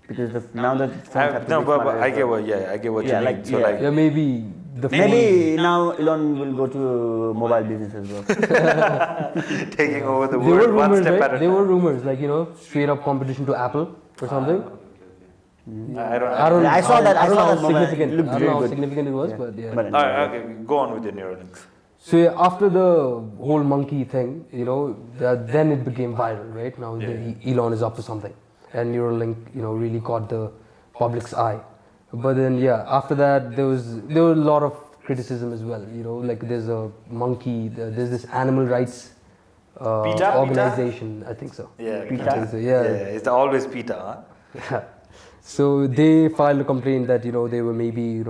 because now the phones have to No, be but smarter I as get well. what. Yeah, I get what Yeah, you mean. like, So yeah. like. yeah, maybe the phone. Maybe now Elon will go to mobile business as well. Taking over the There were world one rumors, step right? at a There time. were rumors, like you know, straight up competition to Apple or something. I don't. I don't. Yeah, I saw that. I don't know I saw how that mobile. It significant. looked I don't very know how good. significant it was, Yeah. but yeah. But All right, okay, go on with the Neuralinks. So yeah, after the whole monkey thing, you know, then it became viral, right? Now Elon is up to something, and Neuralink, you know, really caught the public's eye. But then yeah, after that there were a lot of criticism as well. You know, like there's a monkey, there's this animal rights PETA? organization. I think so. Yeah, PETA? I think so, yeah. It's always PETA, huh? Yeah. So they filed a complaint that they were maybe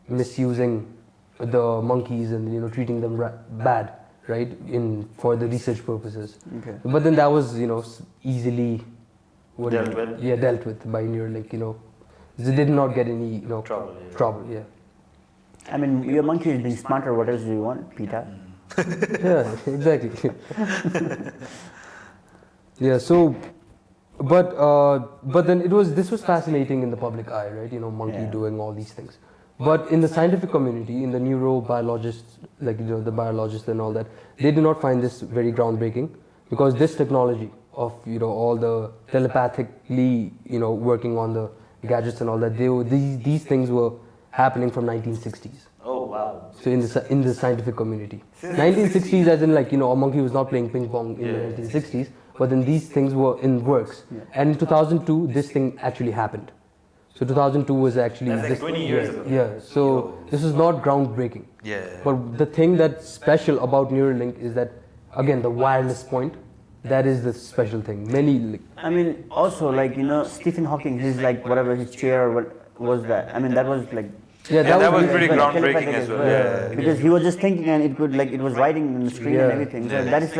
misusing the monkeys and treating them bad, right? For the research purposes. Okay. But then that was easily dealt with by Neuralink. They did not get any Trouble. trouble. Yeah. I mean, your monkey is being smarter. What else do you want, PETA? Yeah, exactly. Yeah. So, but then this was fascinating in the public eye, right? Monkey doing all these things. But in the scientific community, in the neurobiologists, the biologists and all that, they do not find this very groundbreaking, because this technology of all the telepathically working on the gadgets and all that, these things were happening from 1960s. Oh wow. So in the scientific community, 1960s, as in a monkey was not playing ping pong in the 1960s, but then these things were in works. Yeah. And in 2002, this thing actually happened. So 2002 was actually That's like 20 years ago. Yeah. So this is not groundbreaking. Yeah. But the thing that's special about Neuralink is that, again, the wireless point. That is the special thing. I mean, also Stephen Hawking, his whatever his chair, what was that? I mean, that was that was pretty groundbreaking as well. Yeah. Because he was just thinking, and it could it was writing on the screen and everything. So that is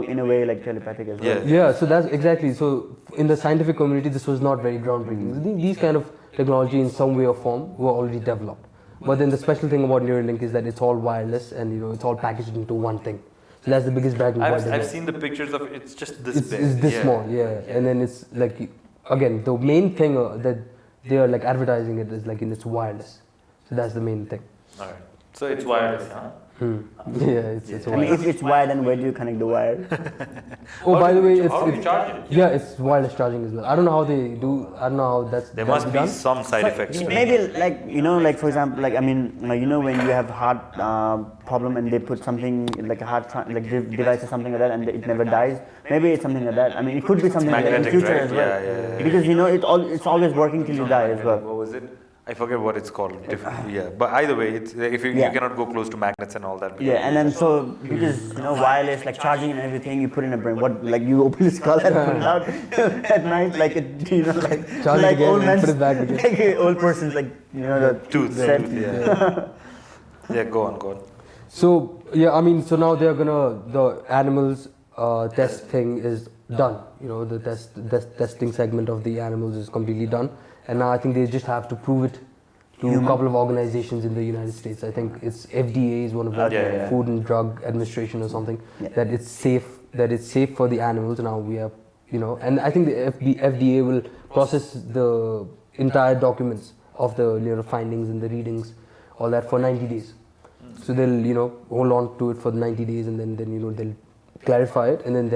in a way telepathic as well. Yeah. So that's exactly. So in the scientific community, this was not very groundbreaking. These kind of technology in some way or form were already developed. But then the special thing about Neuralink is that it's all wireless and it's all packaged into one thing. So that's the biggest bragging point. I've seen the pictures of it. It's just this big. It's this small, yeah. And then it's again, the main thing that they are advertising it is in its wireless. So that's the main thing. All right. So it's wireless, huh? Yeah, it's I mean, if it's wired, then where do you connect the wire? By the way, how do you charge it? Yeah, it's wireless charging as well. I don't know how they do. I don't know how that's. There must be done. some side effects. Maybe for example, when you have heart problem and they put something a heart device or something like that, and it never dies. Maybe it's something like that. I mean, it could be something like that in the future as well. Yeah. Because it's always working till you die as well. What was it? I forget what it's called. Yeah, but either way, it's if you cannot go close to magnets and all that. Yeah, and then so because wireless charging and everything, you put in a brain. What you open the skull and put it out at night, charge again old and put it back again. Old person's the tooth. Yeah. Yeah, go on. So I mean, so now they're the animals test thing is done. The testing segment of the animals is completely done. And now I think they just have to prove it to a couple of organizations in the United States. I think it's FDA is one of the Food and Drug Administration or something, that it's safe for the animals. Now we have, and I think the FDA will process the entire documents of the findings and the readings, all that for 90 days. So they'll hold on to it for 90 days, and then they'll clarify it, and then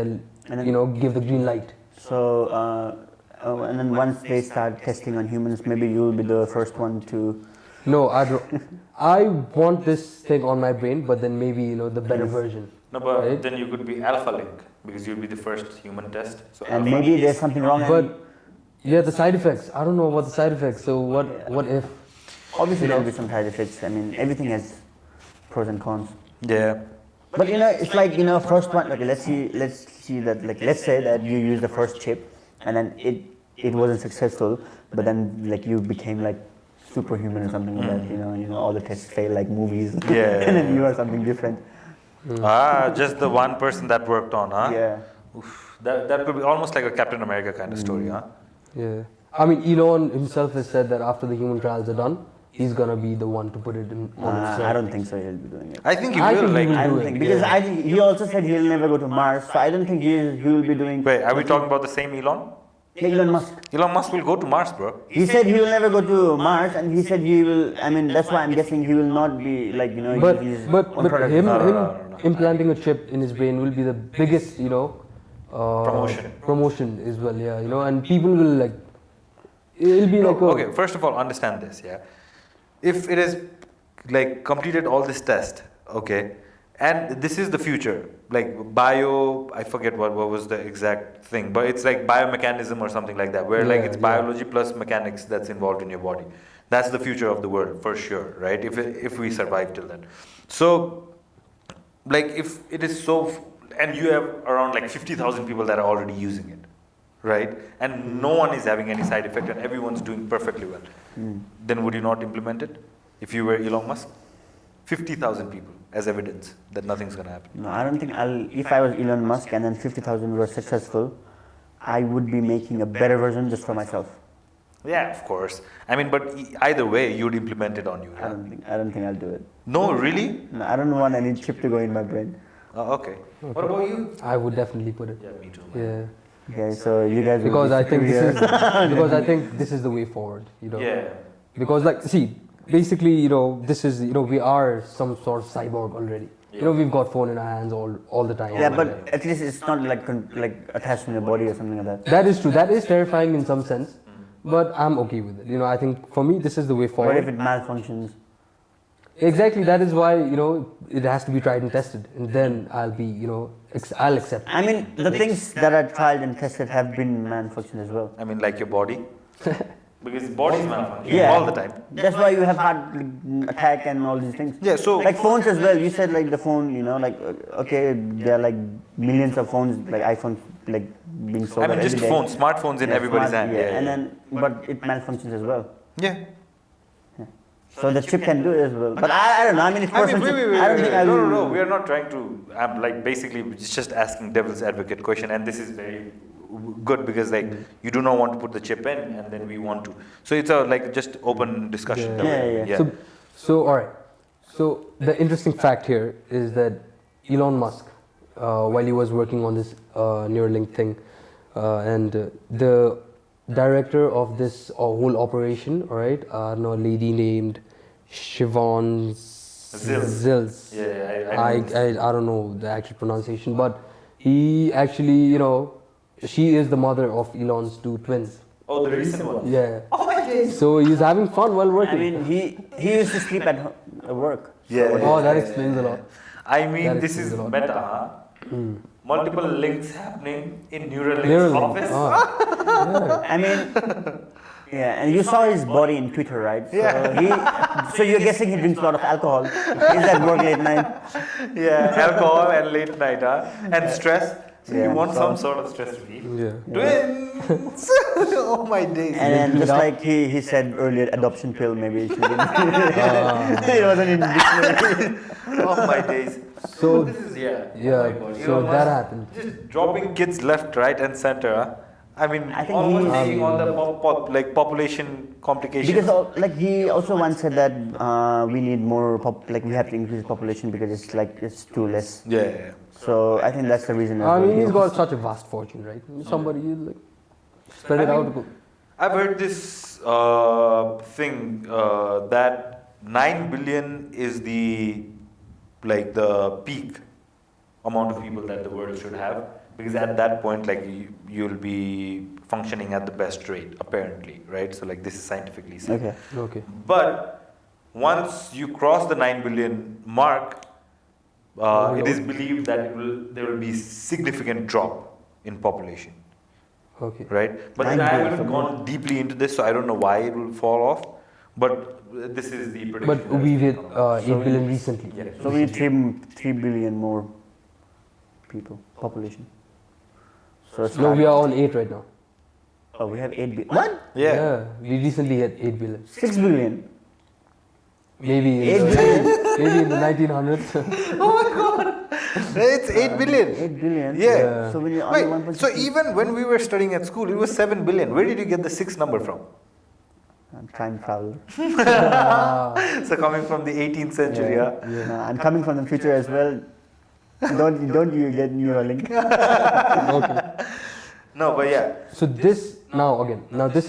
they'll give the green light. So. And then once they start testing on humans, maybe you'll be the first one to. No, I want this thing on my brain, but then maybe the better version. No, but then you could be Alpha Link because you'll be the first human test. So and maybe there's something wrong. But the side effects. I don't know about the side effects. So what if? Obviously, there'll be some side effects. I mean, everything has pros and cons. Yeah. But it's first one. Okay, let's see that. Let's say that you use the first chip. And then it wasn't successful, but then you became superhuman or something like that. All the tests fail like movies. Yeah. And then you are something different. Just the one person that worked on, huh? Yeah. Oof, that could be almost like a Captain America kind of story, huh? Yeah. I mean, Elon himself has said that after the human trials are done, he's gonna be the one to put it in. I don't think so. He'll be doing it. I think he will. I don't think because I think he also said he'll never go to Mars. So I don't think he will be doing. Wait, are we talking about the same Elon? Elon Musk. Elon Musk will go to Mars, bro. He said he will never go to Mars, and he said he will. I mean, that's why I'm guessing he will not be But him implanting a chip in his brain will be the biggest promotion as well. Yeah, and people will it'll be okay. First of all, understand this. Yeah. If it is completed all this test, okay, And this is the future. Like bio, I forget what was the exact thing, but it's like biomechanism or something like that, where like it's biology plus mechanics that's involved in your body. That's the future of the world for sure, right? If we survive till then. So, like if it is so, and you have around like 50,000 people that are already using it, right? And no one is having any side effect, and everyone's doing perfectly well. Then would you not implement it if you were Elon Musk? 50,000 people as evidence that nothing's gonna happen. No, I don't think if I was Elon Musk and then 50,000 were successful, I would be making a better version just for myself. Yeah, of course. I mean, but either way, you'd implement it on you. Yeah? I don't think I'll do it. No, really? No, I don't want any chip to go in my brain. Oh, okay. What about you? I would definitely put it. Yeah, me too. Man. Yeah. Okay, so you guys will Because be I think this superior. is because I think this is the way forward. You know. Yeah. Because like see, basically this is we are some sort of cyborg already. We've got phone in our hands all the time. Yeah, but at least it's not like attached to your body or something like that. That is true. That is terrifying in some sense, but I'm okay with it. I think for me this is the way forward. What if it malfunctions? Exactly. That is why it has to be tried and tested, and then I'll be I'll accept it. I mean, the things that are tried and tested have been malfunctioned as well. I mean, like your body. Because body's malfunctioning all the time. That's why you have heart attack and all these things. Yeah, so like phones as well. You said like the phone, okay, there are like millions of phones, like iPhones, like being sold. I mean, just phones, smartphones in everybody's hand. Yeah, and then but it malfunctions as well. Yeah. So the chip can do it as well. But I don't know. I mean, it's personal. I don't think I will. No. We are not trying to. I'm like basically just asking devil's advocate question, and this is very good because like you do not want to put the chip in, and then we want to. So it's a like just open discussion. Yeah. So all right. So the interesting fact here is that Elon Musk, while he was working on this Neuralink thing, and the director of this whole operation, all right, a lady named Siobhan Zils. Yeah, I don't know the actual pronunciation, but he actually, she is the mother of Elon's two twins. Oh, the recent one. Yeah. Oh my days. So he's having fun while working. I mean, he used to sleep at work. Yeah. Oh, that explains a lot. I mean, That this is explains a lot. meta, huh? Multiple links happening in Neuralink's office. Oh. I mean, yeah, and you saw his body in Twitter, right? So so you're guessing he drinks a lot of alcohol. He's at work late night. Yeah, alcohol and late night, huh? And stress. So you want so- some sort of stress relief. Yeah. Twins! Oh my days. And then just like he said earlier, adoption pill maybe it should be. It wasn't in dictionary. Oh my days. So This is, yeah. yeah, Oh my God. so Elon that Musk happened. Just dropping kids left, right, and center. Huh? I mean, I think almost he's- taking on the like population complications. Because like he also once said that we need more we have to increase population because it's too less. Yeah. So I think that's the reason. as I well. mean, he's got such a vast fortune, right? Somebody like spread it out. I've heard this thing that 9 billion is the peak amount of people that the world should have, because at that point you'll be functioning at the best rate apparently, right? So like this is scientifically said. Okay. But once you cross the 9 billion mark, it is believed that there will be significant drop in population, Okay. right? But 9 I billion, haven't gone deeply into this, so I don't know why it will fall off. But this is the prediction. But we hit 8 billion recently. Yeah. So we need 3 billion more people population. So it's No, we are on 8 right now. Oh, we have 8 billion. What? Yeah. We recently hit 8 billion. 6 billion. Maybe 8 billion. maybe in the 1900s. Oh my God! It's 8 billion. 8 billion. Yeah. So we need only Wait, 1.6. so even when we were studying at school, it was 7 billion. Where did you get the 6 number from? I'm time traveler. So coming from the 18th century, yeah. No, I'm coming from the future as well. Don't you get Neuralink? Okay. No, but yeah. So this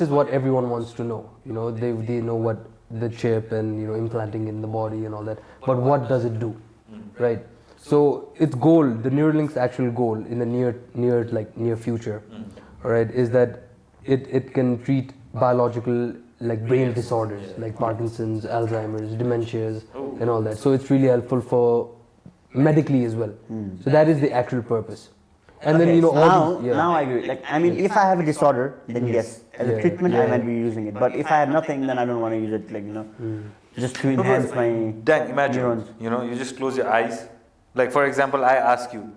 is what everyone wants to know. They know what the chip and implanting in the body and all that. But what does it do, right? So its goal, the Neuralink's actual goal in the near future, all right, is that it can treat biological brain disorders like Parkinson's, Alzheimer's, dementias, and all that. So it's really helpful for medically as well. So that is the actual purpose. And then Okay, you know so all these, now I agree. Like, I mean, if I have a disorder, then yes, as a treatment, I might be using it. But if I have nothing, then I don't want to use it. Like, you know, just to enhance my Dan, imagine, neurons. you know, you just close your eyes. Like, for example, I ask you,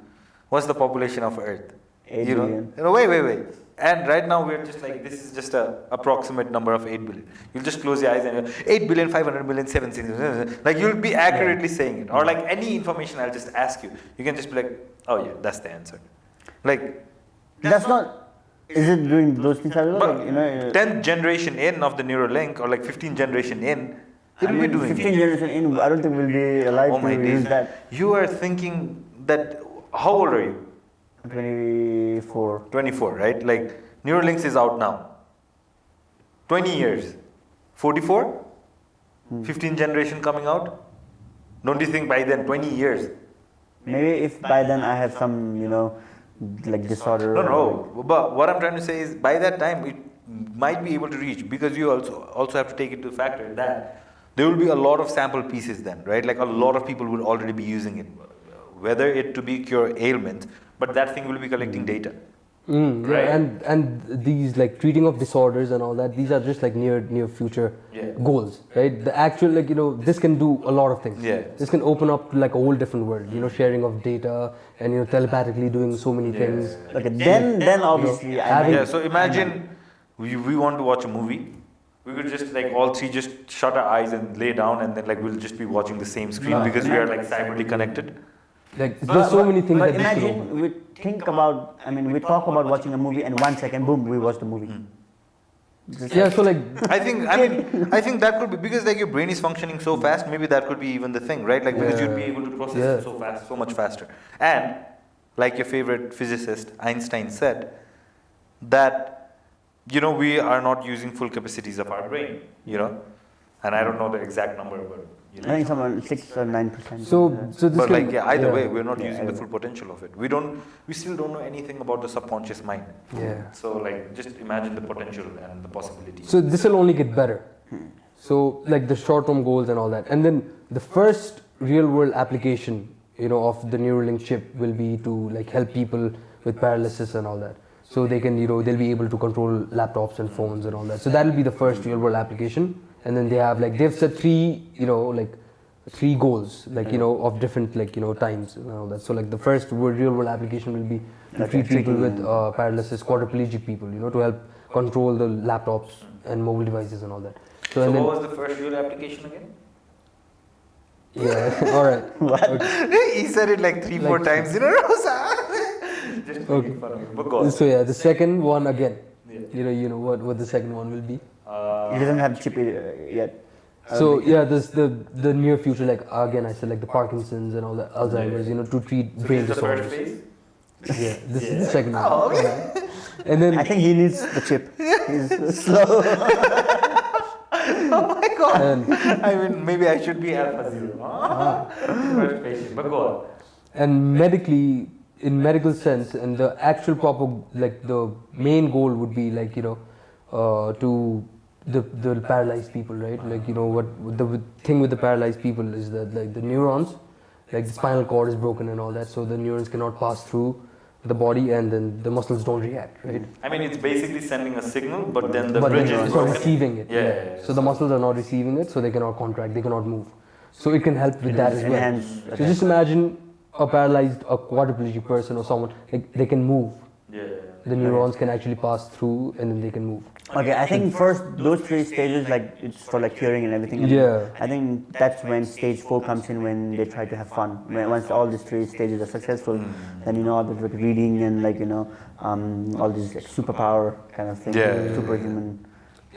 what's the population of Earth? 8 you billion. know, wait. And right now we're just like, this is just a approximate number of 8 billion. You'll just close your eyes and you're 8 billion, 500 million, 7, like you'll be accurately saying it. Or like any information I'll just ask you. You can just be like, oh yeah, that's the answer. Like, That's not. Is it doing those things as well? but Like, you know, 10th generation in of the Neuralink or like 15th generation in, it'll be doing 15 it. generation in, I don't think we'll be alive Oh to my use days. that. You are thinking that, how old are you? 24. 24, right? Like, Neuralinks is out now. 20 years. 44? 15th generation coming out? Don't you think by then, 20 years? Maybe if by then I have some, you know, like disorder. No. But what I'm trying to say is, by that time, it might be able to reach, because you also have to take into factor that there will be a lot of sample pieces then, right? Like a lot of people would already be using it, whether it to be cure ailments, but that thing will be collecting data. Right. And these like treating of disorders and all that, these are just like near future goals, right? The actual, like, you know, this can do a lot of things. Yeah. This can open up like a whole different world, you know, sharing of data and, you know, telepathically doing so many things. Okay, then obviously I Yeah, so imagine we want to watch a movie. We could just like all three just shut our eyes and lay down, and then like we'll just be watching the same screen because we are like cyberly connected. Like there's so many things But that this can open. imagine we think about, I mean, we talk about watching a movie and 1 second, boom, we watch the movie. Just Yeah, like- so like I think that could be, because like your brain is functioning so fast, maybe that could be even the thing, right? Like because you'd be able to process it so fast, so much faster. And like your favorite physicist Einstein said, that, you know, we are not using full capacities of our brain, you know, and I don't know the exact number, but you I know. think someone 6 or 9%. so this But can, like either way, we're not Yeah, using the either. full potential of it. We still don't know anything about the subconscious mind. Yeah. So like just imagine the potential and the possibilities. So this will only get better. So like the short-term goals and all that, and then the first real-world application, you know, of the Neuralink chip will be to like help people with paralysis and all that. So they can, you know, they'll be able to control laptops and phones and all that. So that will be the first real-world application. And then they've set three goals, like, you know, of different, like, you know, times and all that. So like the first real-world application will be to treat people with paralysis, quadriplegic people, you know, to help control the laptops and mobile devices and all that. So and then, what was the first real application again? yeah, all right. He said it like 3-4 times in a row. Just making fun of him. But go on. So yeah, the second one again. You know what the second one will be. He doesn't have chip yet. So yeah, there's the near future, like again I said, like the Parkinson's and all the Alzheimer's, you know, to treat brain This is the first disorders. phase? Yeah, this is the second one. Oh, okay. And then I think he needs the chip. He's slow. Oh my god. and, I mean, maybe I should be Alpha Zero. First patient, but go on. and medically, in medical sense, and the actual proper, like the main goal would be like, you know, to the paralyzed people, right? Like, you know, what the thing with the paralyzed people is that like the neurons, like the spinal cord is broken and all that, so the neurons cannot pass through the body, and then the muscles don't react, right? I mean, it's basically sending a signal, but then the But bridge it's is not broken. receiving it. Yeah. So the muscles are not receiving it, so they cannot contract, they cannot move. So it can help with that as well. Enhance. So just imagine a paralyzed, a quadriplegic person or someone, like they can move. Yeah. The neurons can actually pass through, and then they can move. Okay, I think first those 3 stages, like it's for like curing and everything. Yeah. I think that's when stage 4 comes in, when they try to have fun. Once all these 3 stages are successful, then you know all the like reading and like, you know, all these like superpower kind of thing, Yeah. superhuman.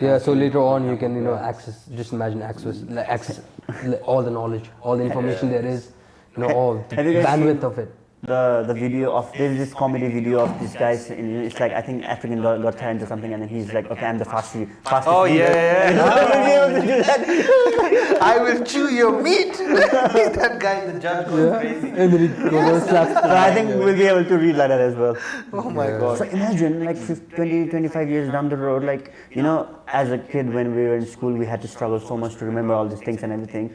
Yeah, so later on you can, you know, access, just imagine access like, all the knowledge, all the information there is, you know, all the Have you guys bandwidth seen of it. The video of, there's this comedy video of this guy, it's like I think African got talent or something, and then he's like, okay, I'm the fastest. Oh, yeah. You'll be able to do that. I will chew your meat. That guy, the judge, goes crazy. And then he goes and slaps. So I think we'll be able to read like that as well. Oh my god. So imagine like 20, 25 years down the road, like, you know, as a kid when we were in school, we had to struggle so much to remember all these things and everything.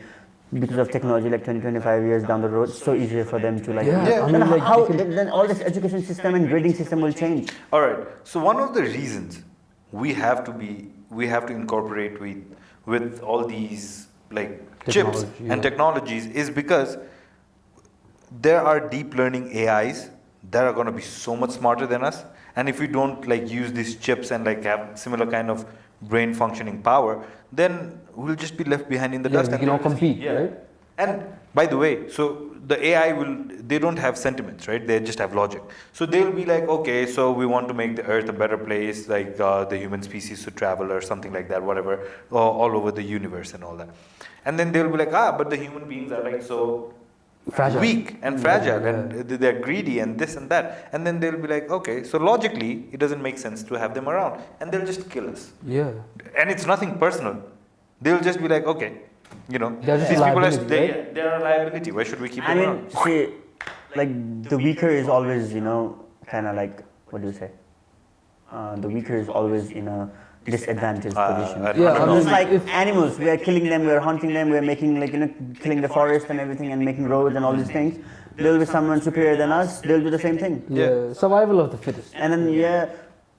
because of technology, like 20, 25 years down the road, it's so easier for them to like. Yeah, I Then mean, like, how they can- then all this education system and grading system will change. All right. So one of the reasons we have to incorporate with all these like chips Technology, and yeah. technologies is because there are deep learning AIs that are going to be so much smarter than us, and if we don't like use these chips and like have similar kind of brain functioning power, then we'll just be left behind in the Yeah, dust. we and cannot they'll just- compete, right? And by the way, so the AI they don't have sentiments, right? They just have logic. So they'll be like, okay, so we want to make the earth a better place, like the human species to travel or something like that, whatever, all over the universe and all that. And then they'll be like, but the human beings are like so Fragile. weak and fragile Yeah. and they're greedy and this and that. And then they'll be like, okay, so logically, it doesn't make sense to have them around. And they'll just kill us. Yeah. And it's nothing personal. They'll just be like, okay, you know, They're just these a people liability, they're a liability. Why should we keep I them mean, around? see, like the weaker is always, kind of like, what do you say? The weaker is always in a disadvantaged position. Yeah, I mean, Just like if- animals, we are killing them, we are hunting them, we are making like, killing the forest and everything and making roads and all these things. There will be someone superior than us, they'll do the same thing. Yeah. Survival of the fittest. And then,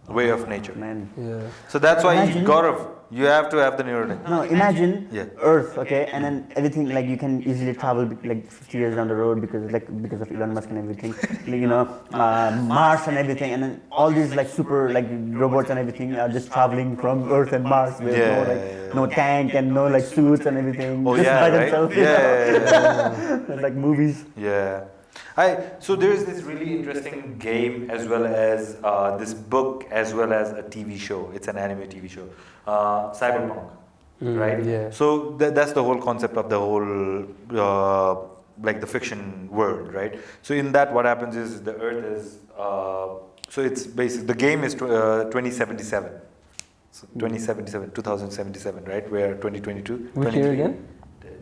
Way of nature. man. Yeah. So that's why, Imagine- Gaurav, you have to have the Neuralink. No, imagine Yeah. Earth, okay, and then everything like you can easily travel like 50 years down the road because of Elon Musk and everything, Mars and everything, and then all these like super like robots and everything are just traveling from Earth and Mars with no tank and no like suits and everything, Oh just yeah, by right? themselves. Yeah. Like movies. Yeah. So there is this really interesting game as well as this book as well as a TV show. It's an anime TV show, Cyberpunk, right? yeah. So that's the whole concept of the whole like the fiction world, right? So in that, what happens is the Earth is so it's basically the game is 2077. So 2077, right? We're 2022. Which year again?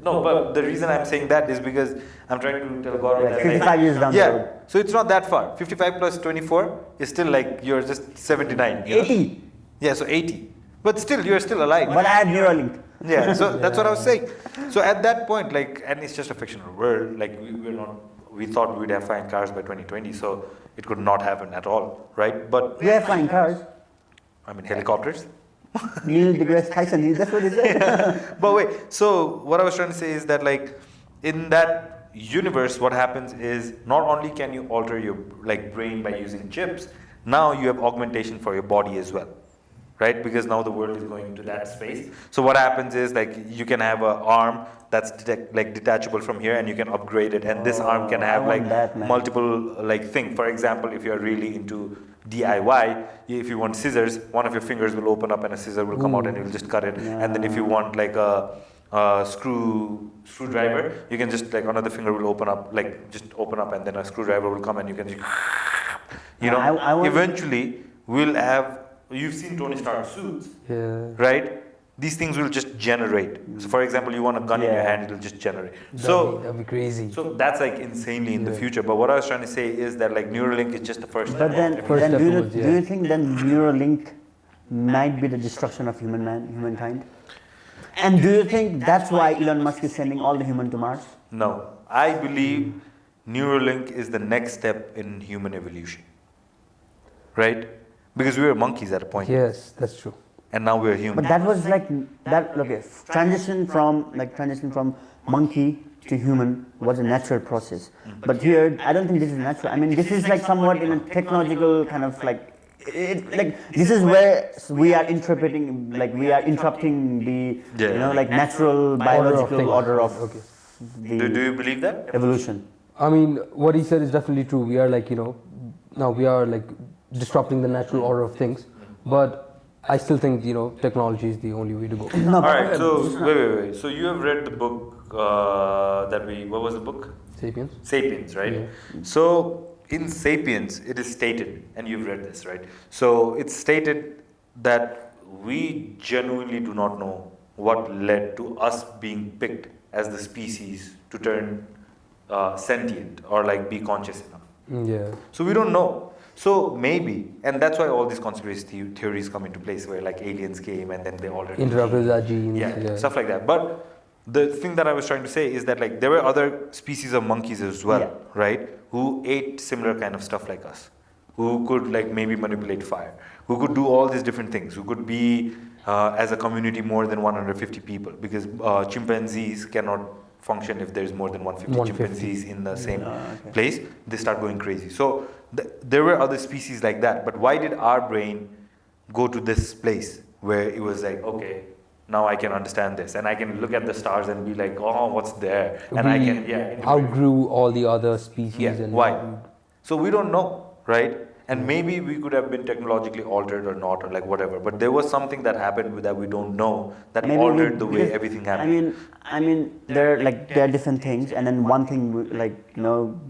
No, but the reason I'm saying that is because I'm trying to tell Gaurav Like that 55 years down the road. so it's not that far. 55 plus 24 is still like you're just 79. you know? 80. Yeah, so 80. But still, you're still alive. But I had Neuralink. Yeah, so that's what I was saying. So at that point, like, and it's just a fictional world. Like we thought we'd have flying cars by 2020, so it could not happen at all, right? But We have flying cars. I mean helicopters. Neil deGrasse Tyson, that's what he said. But wait, so what I was trying to say is that like in that universe, what happens is not only can you alter your like brain by using chips, now you have augmentation for your body as well, right? Because now the world is going into that space. So what happens is like you can have an arm that's detachable from here, and you can upgrade it, and this arm can I have want like that, man. multiple like thing. For example, if you're really into DIY, if you want scissors, one of your fingers will open up and a scissor will come out and you'll just cut it. And then if you want like a screwdriver, you can just like another finger will open up, like just open up, and then a screwdriver will come and you can just, I want- eventually we'll have, you've seen Tony Stark suits, Yeah. right? These things will just generate. So for example, you want a gun in your Yeah. hand, it'll just generate. So That'd be crazy. so that's like insanely in the future. But what I was trying to say is that like Neuralink is just the first But then, step. First then step do, you, towards, do yeah. you think then Neuralink might be the destruction of humankind? And do you think that's why Elon Musk is sending all the human to Mars? No, I believe Neuralink is the next step in human evolution, right? Because we were monkeys at a point, Yes, that's true. and now we're human. But that was like that. Okay, transition from monkey to human was a natural process. But here, I don't think this is natural. I mean, this is like somewhat in a technological kind of like. This is where we are interpreting, like we are interrupting the natural biological order of the Do you believe that? evolution. I mean, what he said is definitely true. We are like, now we are like disrupting the natural order of things. But I still think, technology is the only way to go. No, All right. So wait. So you have read the book what was the book? Sapiens? Sapiens, right? Yeah. So in Sapiens, it is stated, and you've read this, right? So it's stated that we genuinely do not know what led to us being picked as the species to turn sentient or like be conscious enough. Yeah. So we don't know. So maybe, and that's why all these conspiracy theories come into place, where like aliens came and then they altered the Interrupted gene. our genes. Yeah, stuff like that. But the thing that I was trying to say is that like there were other species of monkeys as well, right? Who ate similar kind of stuff like us, who could like maybe manipulate fire, who could do all these different things, who could be as a community more than 150 people, because chimpanzees cannot function if there's more than 150 chimpanzees in the same place. They start going crazy. So there were other species like that, but why did our brain go to this place where it was like, okay, now I can understand this, and I can look at the stars and be like, oh, what's there? And I can, outgrew all the other species. And why? So we don't know, right? And maybe we could have been technologically altered or not, or like whatever. But there was something that happened that we don't know that maybe altered the way everything happened. I mean, there are different things, and then one thing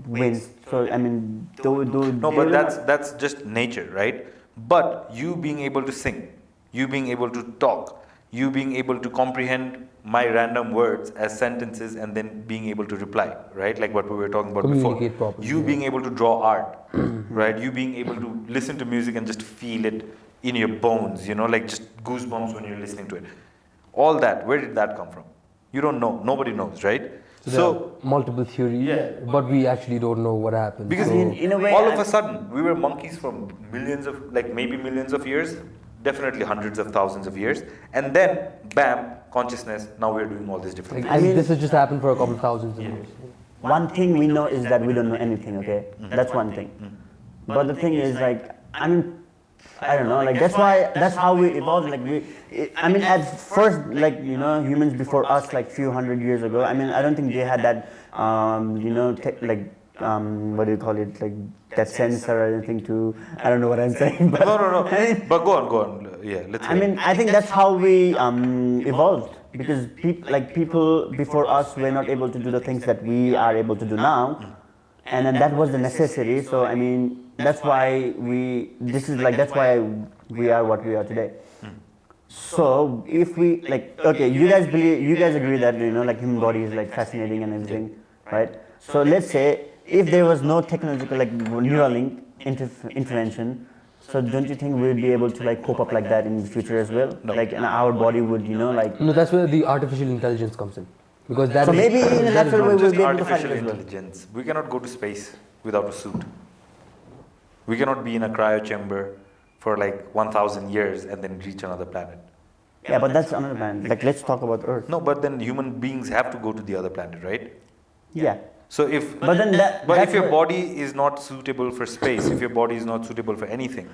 wins. So I mean, no, but that's just nature, right? But you being able to sing, you being able to talk, you being able to comprehend my random words as sentences and then being able to reply, right? Like what we were talking about before. Properly, you being able to draw art, right? You being able to listen to music and just feel it in your bones, like just goosebumps when you're listening to it. All that, where did that come from? You don't know. Nobody knows, right? So multiple theories, but we actually don't know what happened. Because in a way, all of a sudden, we were monkeys from millions of years, definitely hundreds of thousands of years, and then bam, consciousness, now we're doing all these different things. I mean, this has just happened for a couple of thousands of years. One thing we know is that we don't know anything, okay? That's one thing. But the thing is, like, I don't know, like that's how we evolved. Like at first, like, humans before us, like few hundred years ago, I don't think they had that, what do you call it, like that sensor or anything to, I don't know what I'm saying. But no. But go on. Yeah, let's go. I think that's how we evolved, because people before us were not able to do the things that we are able to do now, and then that was the necessity. So that's why that's why we are what we are today. So if we you guys agree that human body is like fascinating and everything, right? So let's say if there was no technological Neuralink intervention, so don't you think we would be able to cope up like that in the future as well? No. And our body would No, that's where the artificial intelligence comes in, because that maybe in a natural way we'll be able to find artificial it as well. intelligence. We cannot go to space without a suit. We cannot be in a cryo chamber for 1,000 years and then reach another planet. Yeah, but that's another planet. Let's talk about Earth. No, but then human beings have to go to the other planet, right? Yeah. So if if your body is not suitable for space, if your body is not suitable for anything.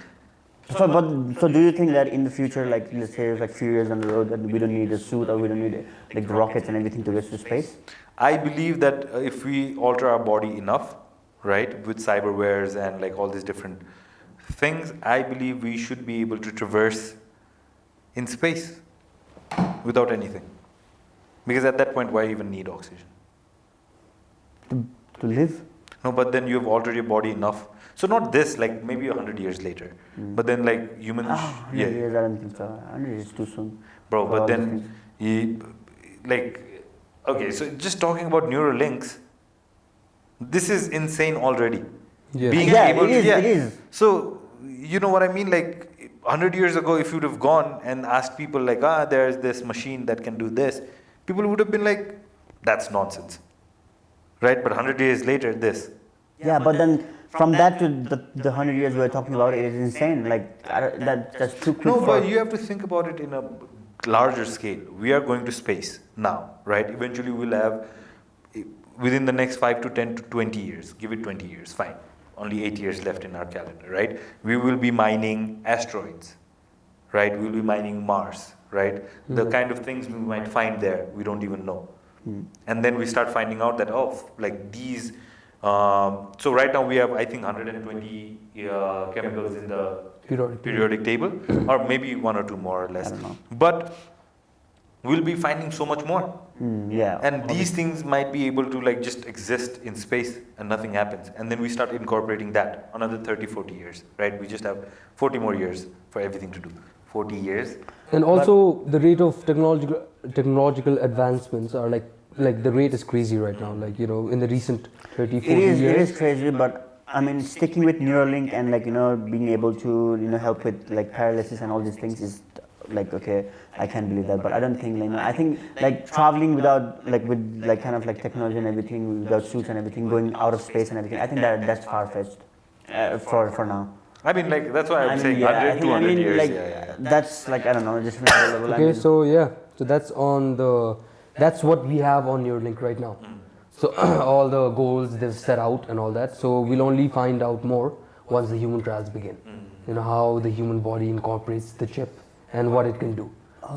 So do you think that in the future, let's say few years down the road, that we don't need a suit or we don't need the rockets and everything to get to space? I believe that if we alter our body enough, right, with cyberwares and all these different things, I believe we should be able to traverse in space without anything. Because at that point, why even need oxygen? To live? No, but then you have altered your body enough. So not this, maybe 100 years later. But then humans... 100 years, I don't think so. 100 years is too soon. Bro, but then, okay, so just talking about Neuralinks, this is insane already. Yeah. It is. So, you know what I mean? 100 years ago, if you'd have gone and asked people there's this machine that can do this, people would have been like, that's nonsense. Right? But 100 years later, this. Yeah, but then from that to the 100 years we're talking about, it is insane. That's too quick. No, but you have to think about it in a larger scale. We are going to space now, right? Eventually we'll have, within the next 5 to 10 to 20 years, give it 20 years, fine. Only 8 years left in our calendar, right? We will be mining asteroids, right? We'll be mining Mars, right? The kind of things we might find there, we don't even know. And then we start finding out that, these, so right now we have, I think, 120 chemicals in the periodic table, or maybe one or two more or less. I don't know. But we'll be finding so much more. Yeah. And these things might be able to just exist in space and nothing happens. And then we start incorporating that, another 30, 40 years, right? We just have 40 more years for everything to do. 40 years. And also the rate of technological advancements are the rate is crazy right now, in the recent 30, 40 years. It is crazy, but sticking with Neuralink and being able to help with paralysis and all these things is like, okay, I can't believe that. But I don't think, I think like traveling without, like with like kind of like technology and everything, without suits and everything, going out of space and everything, I think that's far-fetched for now. I mean, like, that's why I'm saying yeah, 100, 200 years. like, that's like, I don't know, just level. Okay, so yeah, so that's what we have on Neuralink right now. So all the goals they've set out and all that. So we'll only find out more once the human trials begin. You know, how the human body incorporates the chip and what it can do.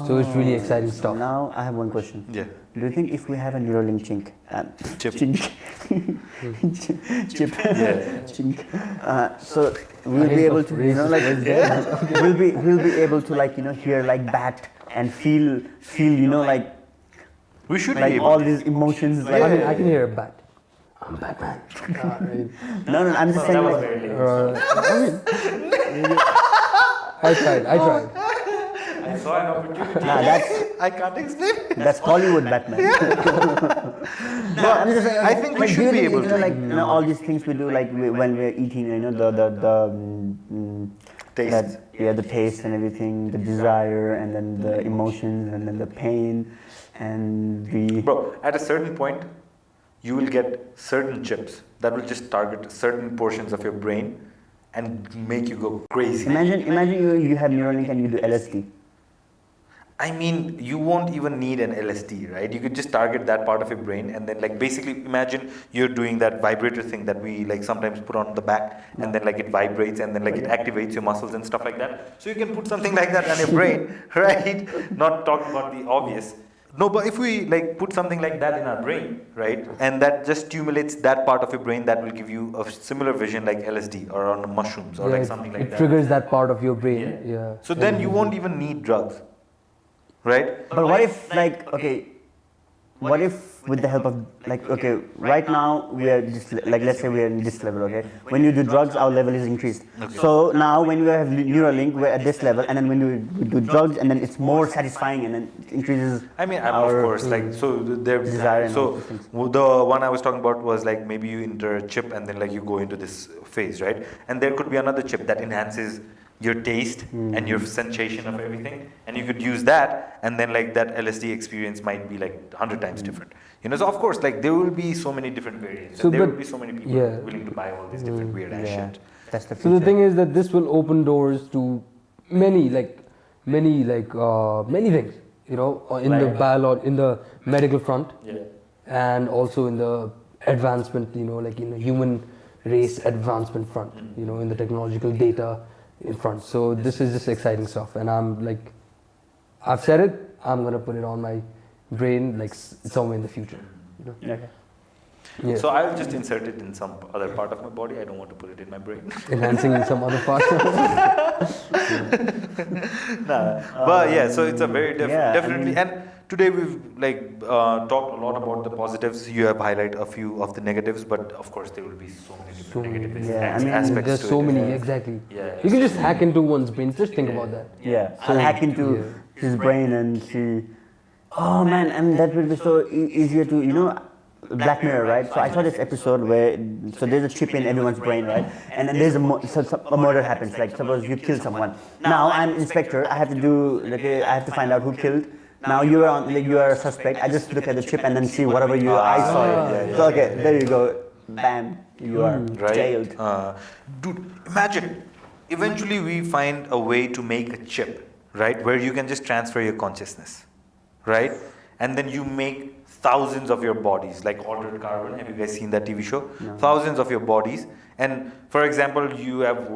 So it's really exciting stuff. Now I have one question. Yeah. Do you think if we have a Neuralink Chip. chip, so we'll be able to, like, we'll be able to, like, hear like bat and feel, like, We should like be able all to. these emotions. Like, I mean, I can hear a bat. I'm Batman. no, I'm just saying. That was Like, very lame. I tried. I saw an opportunity. that's I can't explain. that's Hollywood Batman. No, I'm just saying. I think we like, should do you be think, able to. like, all these things we do, like when we're eating, Taste. the taste and everything, the desire, and then the emotions, and then the pain, and the. Bro, at a certain point, you will get certain chips that will just target certain portions of your brain and make you go crazy. Imagine you have Neuralink and you do LSD. I mean, you won't even need an LSD, right? You could just target that part of your brain and then, like, basically imagine you're doing that vibrator thing that we, like, sometimes put on the back, and then, like, it vibrates and then, like, it activates your muscles and stuff like that. So you can put something like that on your brain, right? Not talking about the obvious. No, but if we, like, put something like that in our brain, right, and that just stimulates that part of your brain, that will give you a similar vision like LSD or on mushrooms or like something like it that. triggers that part of your brain. Yeah. So then you won't even need drugs, right? But what if, like, okay, what if with the help of, like, okay, right now we are just, like, let's say we are in this level, okay? When you do drugs, our level is increased. So now when we have Neuralink, we're at this level, and then when we do drugs, and then it's more satisfying, and then it increases. I mean, our, of course, like, so there. desire and all So those things. the one I was talking about was like maybe you enter a chip and then like you go into this phase, right? And there could be another chip that enhances your taste and your sensation of everything, and you could use that, and then like that LSD experience might be like 100 times different. You know, so of course, like there will be so many different variants. So and there but- will be so many people yeah. willing to buy all these different weird ass Yeah, shit. that's the So future. the thing is that this will open doors to many things. You know, in the in the medical front, Yeah. and also in the advancement. You know, like in the human race advancement front. You know, in the technological data in front. So this is just exciting stuff, and I'm like, I've said it. I'm gonna put it on my brain like somewhere in the future. You know? Okay. Yeah. So I'll just insert it in some other part of my body. I don't want to put it in my brain. Enhancing some other part. Nah, but yeah, so it's a very yeah, I definitely. mean- And today we've like talked a lot about the positives. You have highlighted a few of the negatives, but of course there will be so many different So many. negative Yeah, I mean, aspects There's to so it. many, exactly. Yeah. You can just hack into one's brain. Just think about that. Yeah, so hack into his brain and see. Oh man, and that will be so easier to, Black Mirror, right? So I saw this episode where, so there's a chip in everyone's brain, right? And then there's a murder happens. Like suppose you kill someone. Now I'm inspector. I have to do, like, I have to find out who killed. Now you are on, like, you are a suspect. I just look at the chip and then see whatever I saw it. So okay, there you go. Bam, you are Right? jailed. Dude, imagine. Eventually, we find a way to make a chip, right, where you can just transfer your consciousness, right, and then you make thousands of your bodies, like Altered Carbon. Have you guys seen that TV show? No. Thousands of your bodies, and for example, you have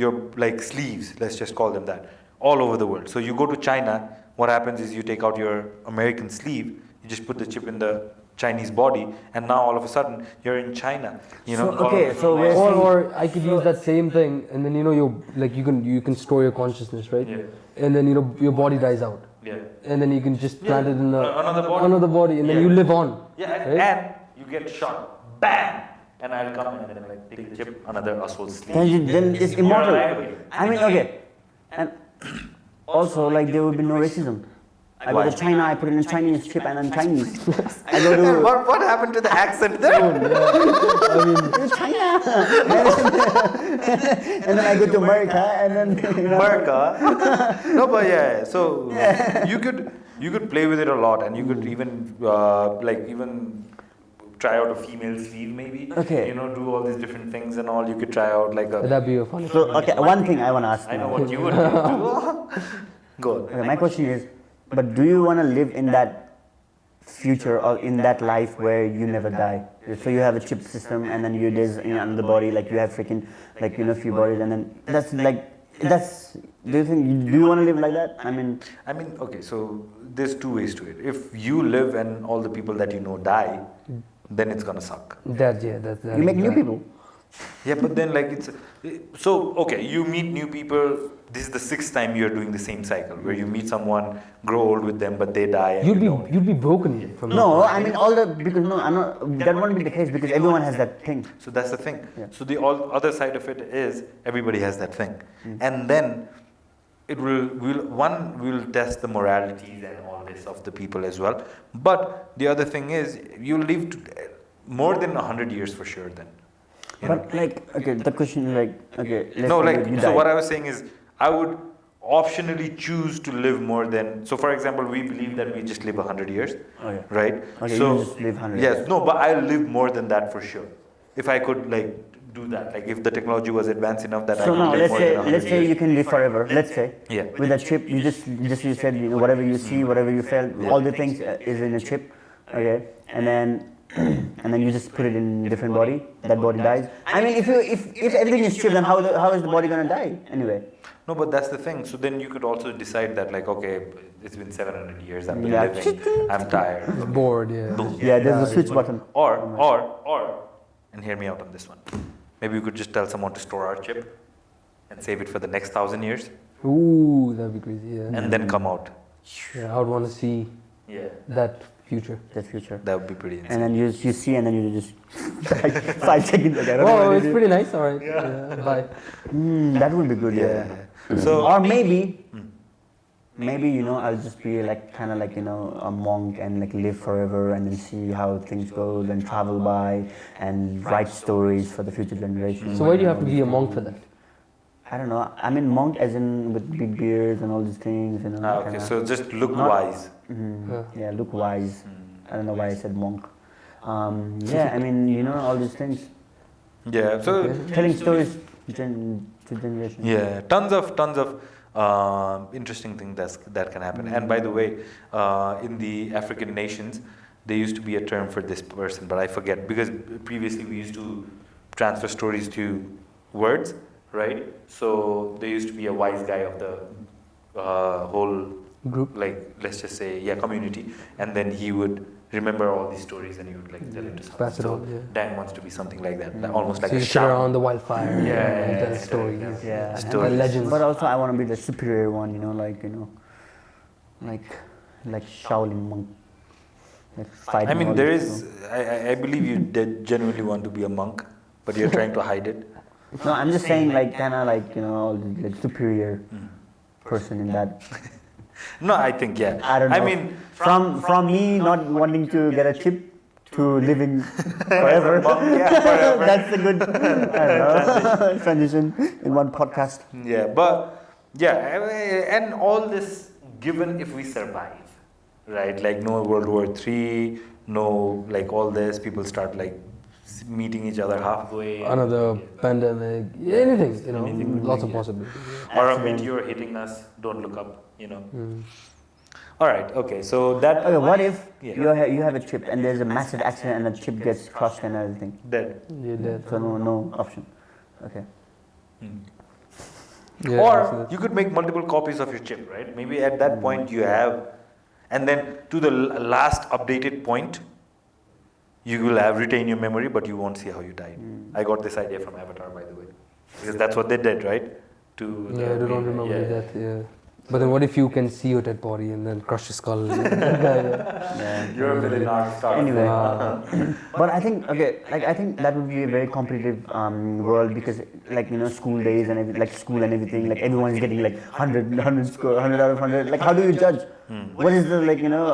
your like sleeves. Let's just call them that, all over the world. So you go to China. What happens is you take out your American sleeve. You just put the chip in the Chinese body, and now all of a sudden you're in China. You know. So, okay, so we're Or I could use that same thing, and then you can store your consciousness, right? Yeah. And then your body dies out, Yeah. and then you can just plant it in Another body. and then Yeah. you live on. Yeah, Right? and you get shot. Bam! And I'll come and then like take the chip, another asshole's sleeve. then it's immortal. You're alive. I mean, okay, and also like there will be no racism. I go to China, I put in a Chinese chip and I'm Chinese. I go And to what happened to the accent there? China, and then I go to America, and then America. No, but yeah. So you could play with it a lot, and you could even even try out a female sleeve maybe. Okay. Do all these different things and all. You could try out like a. That'd be a funny. So okay, one thing I want to ask. I know now. what you would do. Go on. Okay, my question is, but do you want to live in that future or in that life where you never die? So you have a chip system, and then there's in another body, like you have freaking few bodies, and then that's. Do you want to live like that? I mean, okay. So there's two ways to it. If you live and all the people that you know die, then it's gonna suck. That's you make new people. Yeah, but then okay, you meet new people. This is the 6th time you're doing the same cycle where you meet someone, grow old with them, but they die. And you'd be broken from no. I mean because no, I'm not. That won't be the case because everyone has that thing. So that's the thing. Yeah. So the other side of it is everybody has that thing, and then it we'll test the moralities and all this of the people as well. But the other thing is you live more than 100 years for sure. Then. But the question is okay. So what I was saying is, I would optionally choose to live more than. So, for example, we believe that we just live 100 years, right? Okay, so you just live 100 yes, years. no, but I live more than that for sure. If I could do that, if the technology was advanced enough that I could live more than 100 let's say years. you can live forever. Let's say Yeah. with a chip, you said whatever you see, whatever you felt, all the things is in a chip, okay, and then you just put it in a different body. That body dies. I mean, if everything is chip, then how is the body gonna die anyway? No, but that's the thing. So then you could also decide that okay, it's been 700 years. I've been living. I'm tired. bored. Yeah. Boom. Yeah, there's a switch button. Or, and hear me out on this one. Maybe we could just tell someone to store our chip and save it for the next 1,000 years, Ooh, that'd be crazy. Yeah. and then come out. Yeah, I would want to see that future. That future. That would be pretty insane. And then you see, and then you just 5 seconds again. Oh, it's pretty nice. All right. Yeah. Bye. That would be good. Yeah. So Or maybe I'll just be a monk and live forever and then see how things go, then travel by and write stories for the future generations. So why do you have to be a monk for that? I don't know. I mean monk as in with big beards and all these things. okay, so just look wise. Yeah, look wise. I don't know why I said monk. I mean all these things. Yeah. So Telling stories to generation. yeah, tons of interesting things that can happen. And by the way, in the African nations, there used to be a term for this person, but I forget because previously we used to transfer stories to words, right? So there used to be a wise guy of the whole Group. Let's just say community, and then he would remember all these stories and he would tell it to someone. Pass it on, yeah. Dan wants to be something like that, almost like So a you sit shaman. around the wildfire and tell yeah, stories. Yeah, Stories. And legends. but also I want to be the superior one, like Shaolin monk, fighting. I mean, all there this, is. I believe you did genuinely want to be a monk, but you're trying to hide it. No, I'm just saying all the superior person in that. No, I think I don't know. I mean, from me not wanting to get a chip to living forever. forever. That's a good transition in one podcast. Yeah, but and all this given if we survive, right? No World War III, no all this. People start meeting each other halfway. Another pandemic, anything, lots of possibilities. Or a meteor hitting us. Don't look up. All right. Okay. So that. Okay, what if you have a chip and there's a massive accident and the chip gets crushed and everything? Dead. You're dead. So no option. Okay. Yeah, Or you could make multiple copies of your chip, right? Maybe at that point you have, and then to the last updated point, you will have retain your memory, but you won't see how you died. I got this idea from Avatar, by the way, because that's what they did, right? they don't remember that. Yeah. But then what if you can see your dead body and then crush your skull? You're a villain star. Anyway, but I think I think that would be a very competitive world because school days and school and everything, like everyone's getting like 100 score, 100 out of 100. Like how do you judge? What is the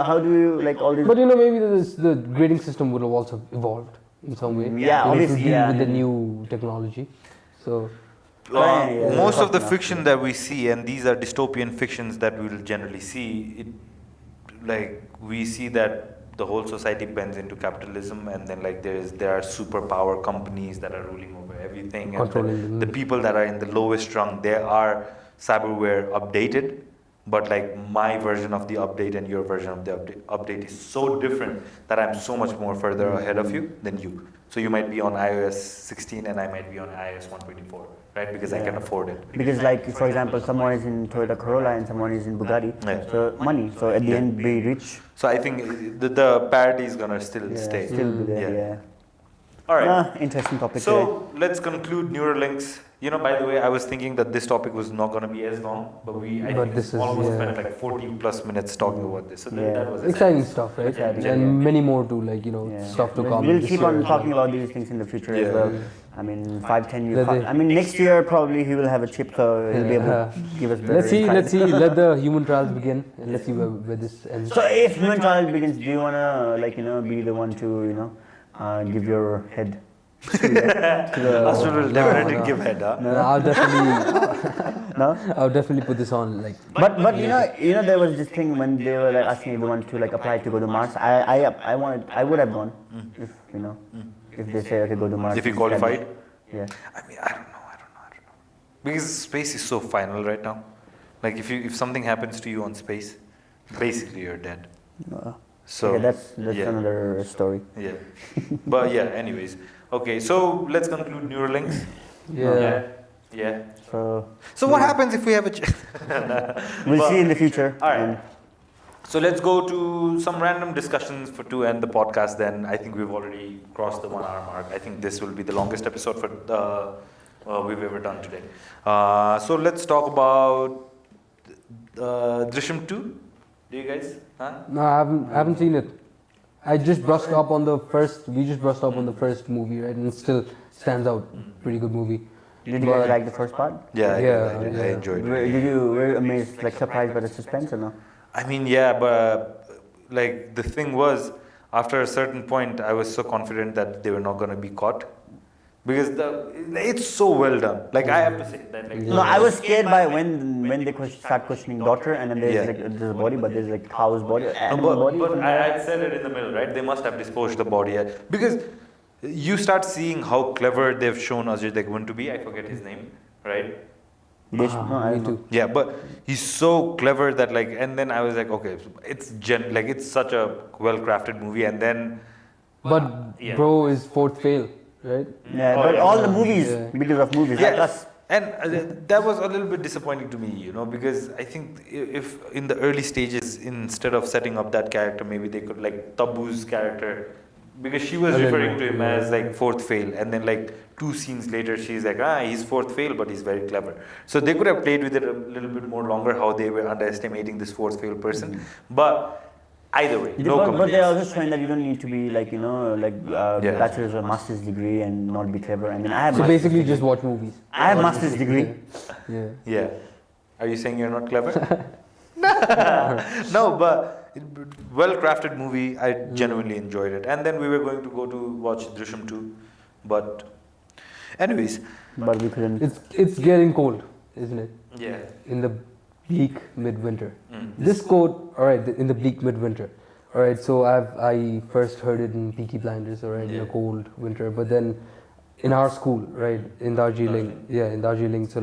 how do you all these? But maybe the grading system would have also evolved in some way. Yeah, obviously, to deal with the new technology. So. Most of the fiction that we see, and these are dystopian fictions that we will generally see, we see that the whole society bends into capitalism, and then there are superpower companies that are ruling over everything, and the people that are in the lowest rung, they are cyberware updated, but my version of the update and your version of the update is so different that I'm so much more further ahead of you than you. So you might be on iOS 16 and I might be on iOS 124, right? Because I can afford it. Because for example, someone is in Toyota Corolla and someone is in Bugatti. So money. So at the end, be rich. So I think the parity is gonna still stay. Still be there. Yeah. All right. Interesting topic. So let's conclude Neuralinks. By the way, I was thinking that this topic was not going to be as long, but almost spent 40 plus minutes talking about this. So that was exciting stuff, right? And many more to stuff to come. We'll keep on talking about these things in the future as well. I mean, 5-10 years. Next year probably he will have a chip, so he'll be able to give us better. Let's see. Let the human trials begin, and let's see where this ends. So if human trials begins, do you wanna be the one to give your head? Astral will definitely give head, huh? No, I'll definitely. I'll definitely put this on But there was this thing when they were asking everyone to apply to go to Mars. I would have gone if they say okay, go to Mars. If you qualified. Yeah. I mean, I don't know. Because space is so final right now. If something happens to you on space, basically you're dead. So that's another story. Yeah. But anyways. Okay, so let's conclude Neuralinks. Yeah. So what happens if we have a we'll see in the future. All right. So let's go to some random discussions to end the podcast then. I think we've already crossed the 1 hour mark. I think this will be the longest episode we've ever done today. So let's talk about Drishyam 2. Do you guys? Huh? No, I haven't seen it. We just brushed up on the first movie, right? And it still stands out. Pretty good movie. Did you guys like the first part? Yeah, I enjoyed it. Were you amazed, surprised by the suspense or no? I mean, yeah, but the thing was, after a certain point, I was so confident that they were not going to be caught. Because it's so well done. I have to say that. No, I was scared by when they start questioning daughter and then there's there's a body, but there's cow's body, animal body. But I said it in the middle, right? They must have disposed the body because you start seeing how clever they've shown Ajay Devgn to be. I forget his name, right? Me too. Yeah, but he's so clever that and then I was okay, it's such a well-crafted movie, and then. But bro is fourth fail. Right? Yeah, but all the movies, because of movies. Yes. And that was a little bit disappointing to me, because I think if in the early stages, instead of setting up that character, maybe they could Tabu's character, because she was referring to him as fourth fail, and then 2 scenes later she's he's fourth fail, but he's very clever. So they could have played with it a little bit more longer, how they were underestimating this fourth fail person. But either way, but they're also showing that you don't need to be bachelor's or master's degree and not be clever. I mean, I have. So basically, just watch movies. I have master's degree. Yeah. Are you saying you're not clever? No, but well-crafted movie. I genuinely enjoyed it. And then we were going to go to watch Drishyam 2, but anyways. But we couldn't. It's getting cold, isn't it? Yeah. In the bleak midwinter. This quote, alright, in the bleak midwinter. Alright, so I first heard it in Peaky Blinders, alright, in the cold winter. But then in our school, right, in Darjeeling, in Darjeeling, so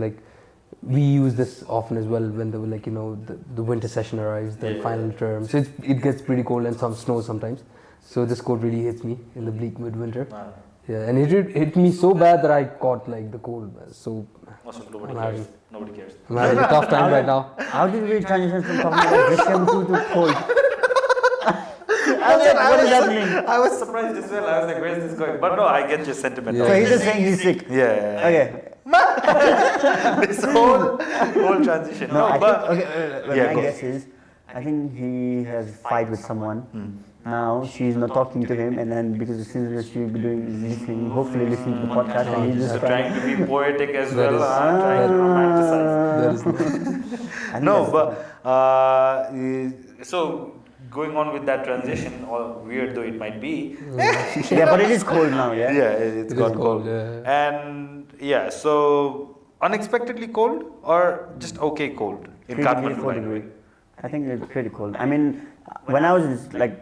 we use this often as well when the winter session arrives, the final term. So it gets pretty cold and some snow sometimes. So this quote really hits me in the bleak midwinter. Wow. Yeah, and it hit me so bad that I caught the cold. So Nobody cares. I'm having a tough time right now. How did we transition from talking about Drishyam 2 to cold? What does that mean? I was surprised as well. I was like, where's this going? But no, I get your sentiment. So he's just saying he's sick. Yeah. Okay. This whole transition. No, I but think, okay, yeah, my guess is, I think he has a fight with someone. Now she's not talking to him, and then because since she'll be listening, hopefully listening to the podcast, and he's just trying to be poetic as well. is- Trying to romanticize. That is I think No, that's- but so going on with that transition, or weird though it might be, yeah, but it is cold now, yeah. it's It got is cold. cold, yeah. And yeah, so unexpectedly cold or just okay cold in Pretty Kathmandu? 4 by the way? degree. I think it's pretty cold. I mean, when I was in, like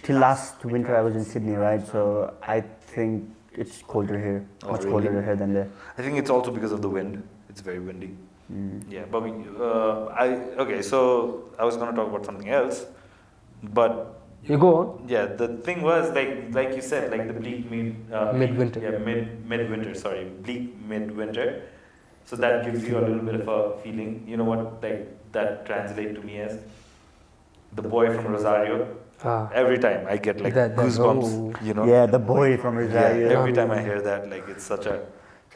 till last winter, I was in Sydney, right? So I think it's colder here, Oh, much really? colder here than there. I think it's also because of the wind. It's very windy. Yeah, but okay. So I was gonna talk about something else, but You go on. yeah, the thing was like you said, like the bleak Midwinter. Yeah, midwinter. Sorry, bleak midwinter. So that gives you a little bit of a feeling. You know what? Like that translate to me as the boy from Rosario. Ah. Every time I get like That- goosebumps. oh. You know. Yeah, the boy from Yeah, Rosario. every time I hear that, like it's such a.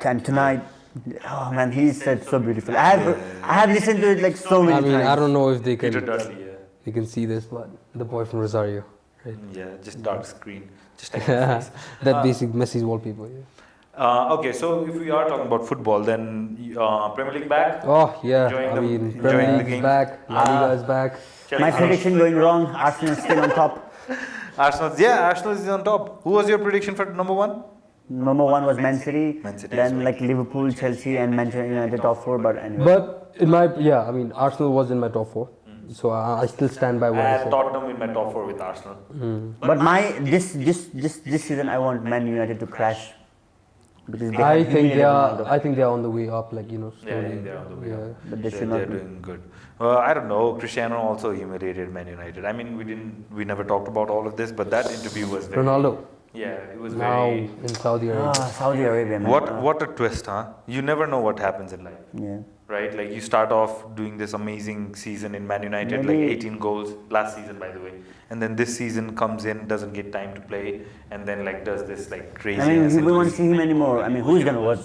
And tonight, oh man, he said so beautiful. I have listened to it like so many I mean, times. I don't know if they Peter can Dudley, they can see this, but the boy from Rosario, right? yeah, just dark screen, just like your face. That basic Messi's wallpaper. Yeah. Okay, so if we are talking about football, then Premier League back. Oh yeah, Enjoying I the- mean, enjoying Premier the League's game? back, La Liga is back. My prediction going wrong. Arsenal still on top. Arsenal is on top. Who was your prediction for number one? Number one was Man City. Man City, Then sorry. like Liverpool, Chelsea, and Manchester United top four. But anyway. But in my I mean, Arsenal was in my top four, so I still stand by what I I had said. Tottenham in my top four with Arsenal. But this season I want Man United to crash because they I have think humiliated they are. Ronaldo. I think they are on the way up. Like Yeah, I slowly. think they're on the way up. But they They're, should they're not be. doing good. I don't know. Cristiano also humiliated Man United. I mean, we never talked about all of this, but that interview was very. Ronaldo Yeah, it was now very. in Saudi Arabia. Saudi Arabia, man. What a twist, huh? You never know what happens in life. Yeah. Right, like you start off doing this amazing season in Man United, Maybe- like 18 goals last season, by the way, and then this season comes in, doesn't get time to play, and then like does this like crazy. I mean, we won't see him anymore. I mean, who's gonna watch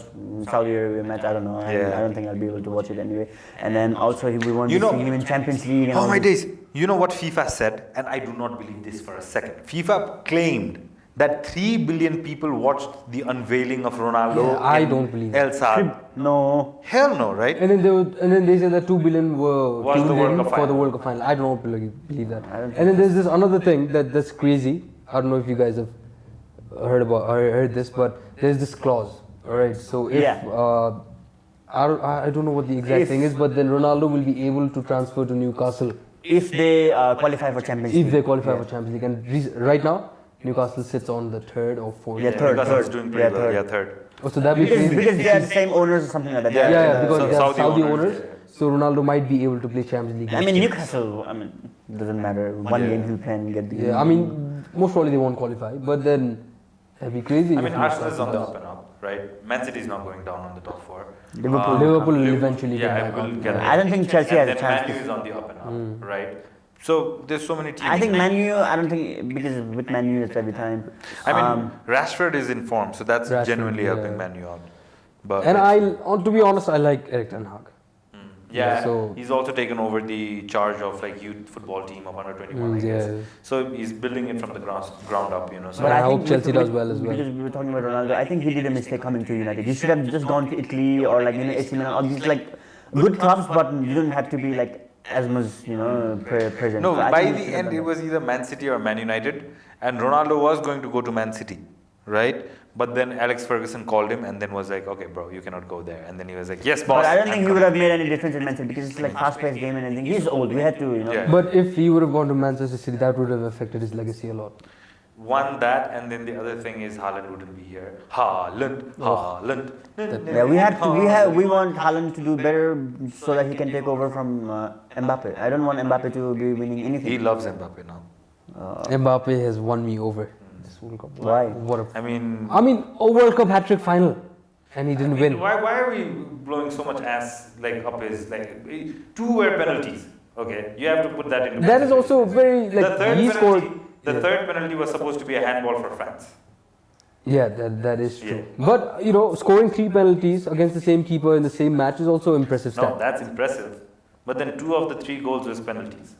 Saudi Arabia match? I don't know. Yeah. I don't think I'll be able to watch it anyway. And then also we won't You be know- seeing him in Champions League. And Oh all my this. days! You know what FIFA said, and I do not believe this for a second. FIFA claimed that 3 billion people watched the unveiling of Ronaldo. Yeah, I in don't believe El Saad. No. Hell no, right? And then they said that 2 billion were Was the tuned World in Cup for final. the World Cup final. I don't believe that. I don't think And then there's this another thing that's crazy. I don't know if you guys have heard this, but there's this clause. All right. So if Yeah. I don't know what the exact If- thing is, but then Ronaldo will be able to transfer to Newcastle If they qualify for Champions League. if they qualify for Champions League. And right now, Newcastle sits on the third or fourth. Yeah, third. Because it's doing pretty Yeah, well. third. Yeah, third. Oh, so that be Because, crazy. because they are the same owners or something like that. Yeah, Yeah, because so they are Saudi Saudi owners, owners. So Ronaldo might be able to play Champions League. I mean, Newcastle, I mean, doesn't matter. One Yeah. game he'll play and get the Yeah, I mean, most probably they won't qualify, but then that'd be crazy. I if mean, Newcastle Arsenal is on the does. up and up, right? Man City is not going down on the top four. Liverpool. Liverpool will eventually Yeah, get I back will up. get I don't think Chelsea and has a then chance. Man U is on the up and up, right? So there's so many teams. I think Man U, I don't think, because with Man U it's every time. I mean, Rashford is in form, so that's Rashford, genuinely helping yeah. Man U out. But And it's- to be honest, I like Erik Ten Hag. yeah, so- he's also taken over the charge of like youth football team of under 21, I guess. Yeah. So he's building it from the ground up, you know. So But I hope think Chelsea with- does well as well. Because we were talking about Ronaldo, I think he did a mistake coming to United. He should have just gone to Italy or like AC Milan, all these like good clubs, but you don't have to be like as much, present. no, So I by think he the should have end done it that. was either Man City or Man United, and Ronaldo was going to go to Man City, right? But then Alex Ferguson called him and then was like, okay, bro, you cannot go there. And then he was like, yes, boss. But I don't I'm think he coming." would have made any difference in Man City because it's like fast-paced game and everything. He's old. We had to, Yeah. But if he would have gone to Manchester City, that would have affected his legacy a lot. One that, and then the other thing is Haaland wouldn't be here. Haaland. Yeah, we want Haaland to do better so that he can take over from Mbappe. I don't want Mbappe to be winning He anything. loves Mbappe now. Mbappe has won me over this World Cup. Why? What a I mean, a World Cup hat-trick final, and he didn't win. Why are we blowing so much ass like up his like 2 were penalties? Okay, you have to put that in. That is also very the like third he penalty, scored. The third penalty was supposed to be a handball for France. Yeah, that is true. But you know, scoring 3 penalties against the same keeper in the same match is also impressive. No, that's impressive. But then 2 of the 3 goals was penalties.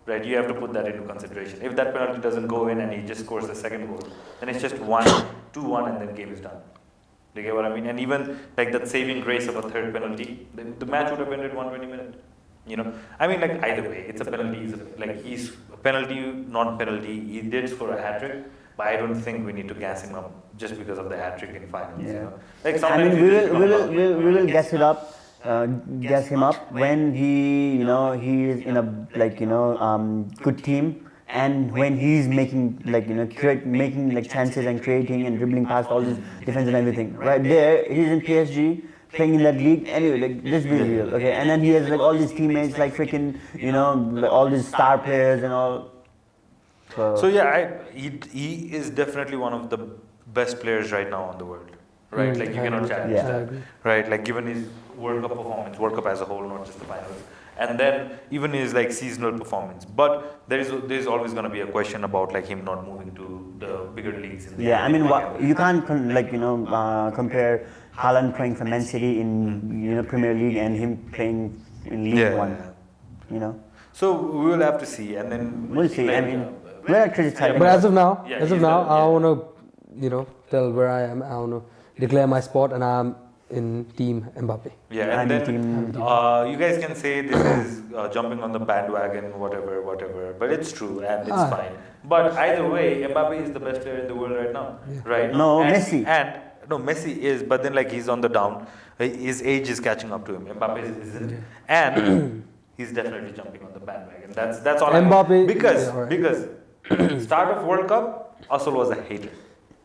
Right, you have to put that into consideration. If that penalty doesn't go in and he just scores the second goal, then it's just 2-1 and then game is done. Do you get what I mean? And even like that saving grace of a third penalty, the match would have ended 120 minutes. You know, I mean, like either way, it's a penalty. He's a penalty, non-penalty. He did score a hat trick, but I don't think we need to gas him up just because of the hat trick in finals. Yeah. You know? Like I mean, we will gas it up. Gas him up when he is in a good team, and when he's making making chances and creating and dribbling past all this defense and everything. Right there, he's in PSG playing in that league. Anyway, let's be real, okay? And then he has all these teammates freaking all these star players and all. So yeah, he is definitely one of the best players right now on the world. Right, like you cannot challenge that. Right, like given his World Cup performance, World Cup as a whole, not just the finals, and then even his seasonal performance. But there's always going to be a question about him not moving to the bigger leagues. I mean, you can't compare Haaland playing for Man City in Premier League and him playing in League One. You know. So we will have to see, and then we'll see. I mean, we're actually excited. But as of now, I want to tell where I am. I want to declare my spot, and I'm in Team Mbappe. Yeah, and then you guys can say this is jumping on the bandwagon, whatever, but it's true and it's fine. But either way, Mbappe is the best player in the world right now, right? No, Messi. Messi is, but then he's on the down. His age is catching up to him. Mbappe isn't, and he's definitely jumping on the bandwagon. That's all. Mbappe, because start of World Cup, Asul was a hater.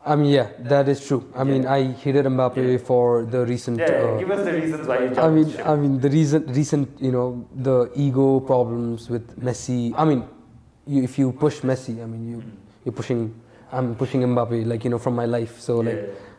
I mean, yeah, that is true. I mean, I hated Mbappe for the recent. Give us the reasons why you jumped ship. I mean, the recent, the ego problems with Messi. I mean, if you push Messi, I mean, you're pushing. I'm pushing Mbappe, from my life. So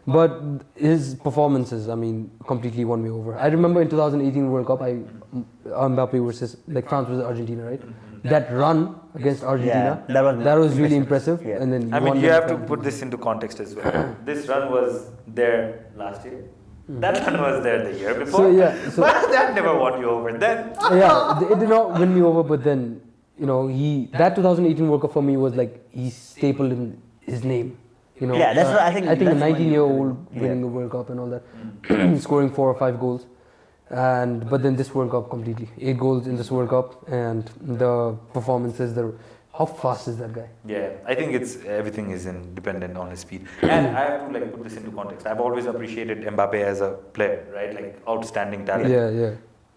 but his performances, I mean, completely won me over. I remember in 2018 World Cup, Mbappe versus France versus Argentina, right? That run against Argentina, that was really impressive. Yeah. And then you have to put this into context as well. This run was there last year. That run was there the year before. But that never won you over then. Yeah, it did not win me over. But then, that 2018 World Cup for me was he stapled in his name. That's what I think. I think a 19-year-old winning a World Cup and all that, scoring 4 or 5 goals. But then this World Cup completely 8 goals in this World Cup, and the performances, how fast is that guy? Yeah, I think everything is dependent on his speed. And I have to put this into context. I've always appreciated Mbappe as a player, right? Outstanding talent. Yeah.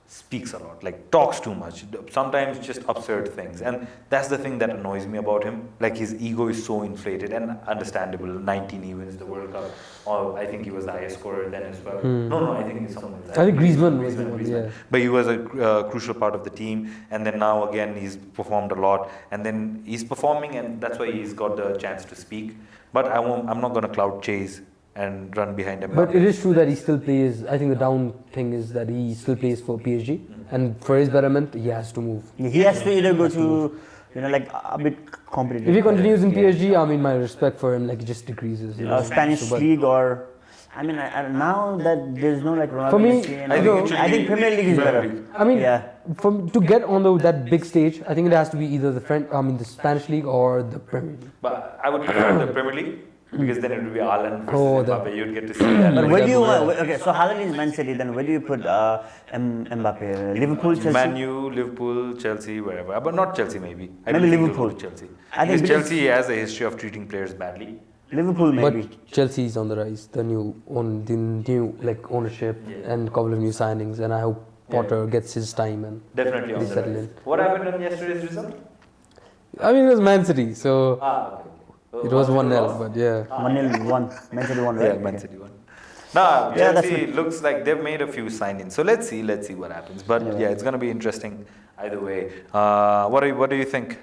Speaks a lot, talks too much, sometimes just absurd things, and that's the thing that annoys me about him. His ego is so inflated, and understandable. 19 he wins the World Cup, or I think he was the highest scorer then as well. No, I think someone. I think Griezmann was the one. Yeah. But he was a crucial part of the team, and then now again he's performed a lot, and then he's performing, and that's why he's got the chance to speak. But I'm not going to cloud chase and run behind him. But it is true that he still plays. I think the down thing is that he still plays for PSG, and for his betterment, he has to move. He has to either go to, a bit competitive. If he continues in PSG, I mean, my respect for him just decreases. Spanish league or, I mean, now that there's no Ronaldo. For me, I think Premier League is better. I mean, to get on that big stage, I think it has to be either the Spanish league or the Premier League. But I would prefer the Premier League. Because then it would be Haaland versus Mbappe. You'd get to see that. But where do you so Haaland is Man City. Then where do you put Mbappe? Liverpool, Chelsea. Man U, Liverpool, Chelsea, wherever. But not Chelsea, maybe. Maybe Liverpool. Chelsea. Because Chelsea has a history of treating players badly. Liverpool, maybe. But Chelsea is on the rise. The new ownership and a couple of new signings, and I hope Potter gets his time and definitely on the rise. What happened on yesterday's result? I mean, it was Man City, so. Okay. It was 1-0, but yeah. 1-0 won. Man City won, right? Yeah, Man City won. Now, Chelsea looks like they've made a few signings. So let's see what happens. But it's going to be interesting either way. What do you think?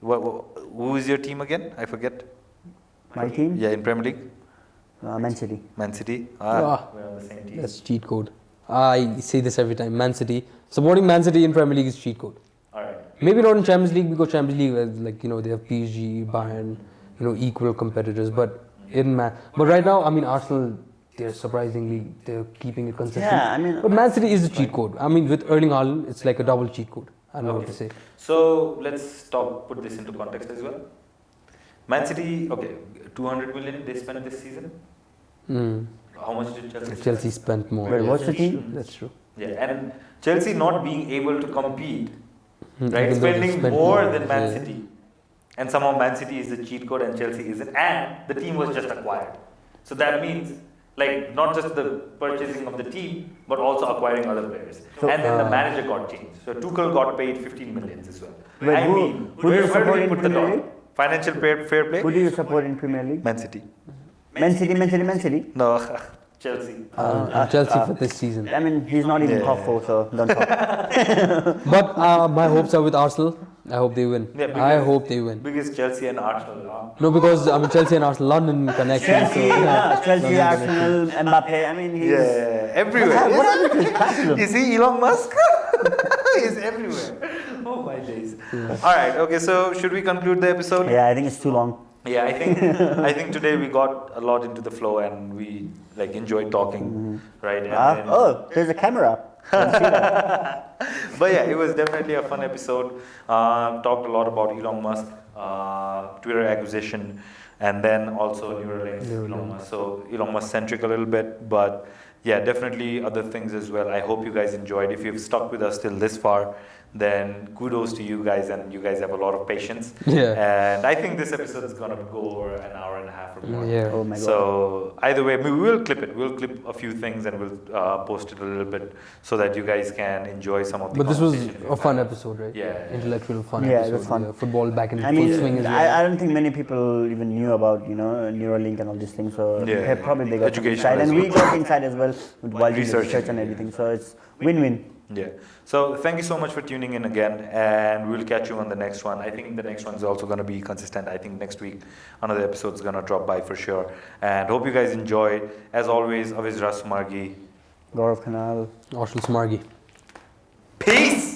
Who is your team again? I forget. My team? Yeah, in Premier League? Man City. Man City? We're on the same team. That's cheat code. I say this every time. Man City. Supporting Man City in Premier League is cheat code. Alright. Maybe not in Champions League because Champions League is like, you know, they have PSG, Bayern, you know, equal competitors. But but right now, I mean, Arsenal, they're keeping it consistent. Yeah, I mean, but Man City is the cheat code. I mean, with Erling Haaland, it's like a double cheat code. I don't know what to say. So let's put this into context as well. Man City, okay, 200 million they spent this season. How much did Chelsea spend? Chelsea spent more. Wait, what's the team? That's true. Yeah, and Chelsea not being able to compete, right? Even though they Spending spent more more, than Man yeah. City. And somehow Man City is the cheat code and Chelsea isn't. And the team was just acquired. So that means, like, not just the purchasing of the team, but also acquiring other players. So, and then the manager got changed. So Tuchel got paid 15 million as well. Wait, I who mean, do you where support do we in put the Premier dot? League? Financial fair play? Who do you support in Premier League? Man City. Man City. No, Chelsea. Chelsea for this season. I mean, he's not even top 4, so don't talk. But my hopes are with Arsenal. I hope they win. Yeah, I hope they win. Because Chelsea and Arsenal are. No, because I mean Chelsea and Arsenal, London connection. Chelsea, Arsenal, Mbappe. I mean, he's everywhere. What happened to his platinum? You see Elon Musk? He's everywhere. Oh my days. Alright, okay, so should we conclude the episode? Yeah, I think it's too long. Yeah, I think today we got a lot into the flow and we like enjoyed talking, right? And then, Oh, there's a camera. but yeah, it was definitely a fun episode. Talked a lot about Elon Musk, Twitter acquisition, and then also Neuralink. Elon Musk. So Elon Musk centric a little bit, but yeah, definitely other things as well. I hope you guys enjoyed. If you've stuck with us till this far, then kudos to you guys, and you guys have a lot of patience. Yeah. And I think this episode is gonna go over an hour and a half or more. Yeah. Oh my god. So either way, we will clip it. We'll clip a few things and we'll post it a little bit so that you guys can enjoy some of the. But this was conversation a fun episode, right? Yeah. Intellectual fun Yeah, episode. it was fun. Football back in I full mean, swing as well. I don't think many people even knew about, Neuralink and all these things. So Yeah. probably they got some Educational insight. as And we well. got insight as well while doing Researching, research and everything. So it's win-win. Yeah. So thank you so much for tuning in again, and we'll catch you on the next one. I think the next one is also going to be consistent. I think next week another episode is going to drop by for sure. And hope you guys enjoy. As always, Aviz Rasmargi. Gaurav Khanal. Arsenal Smargy. Peace!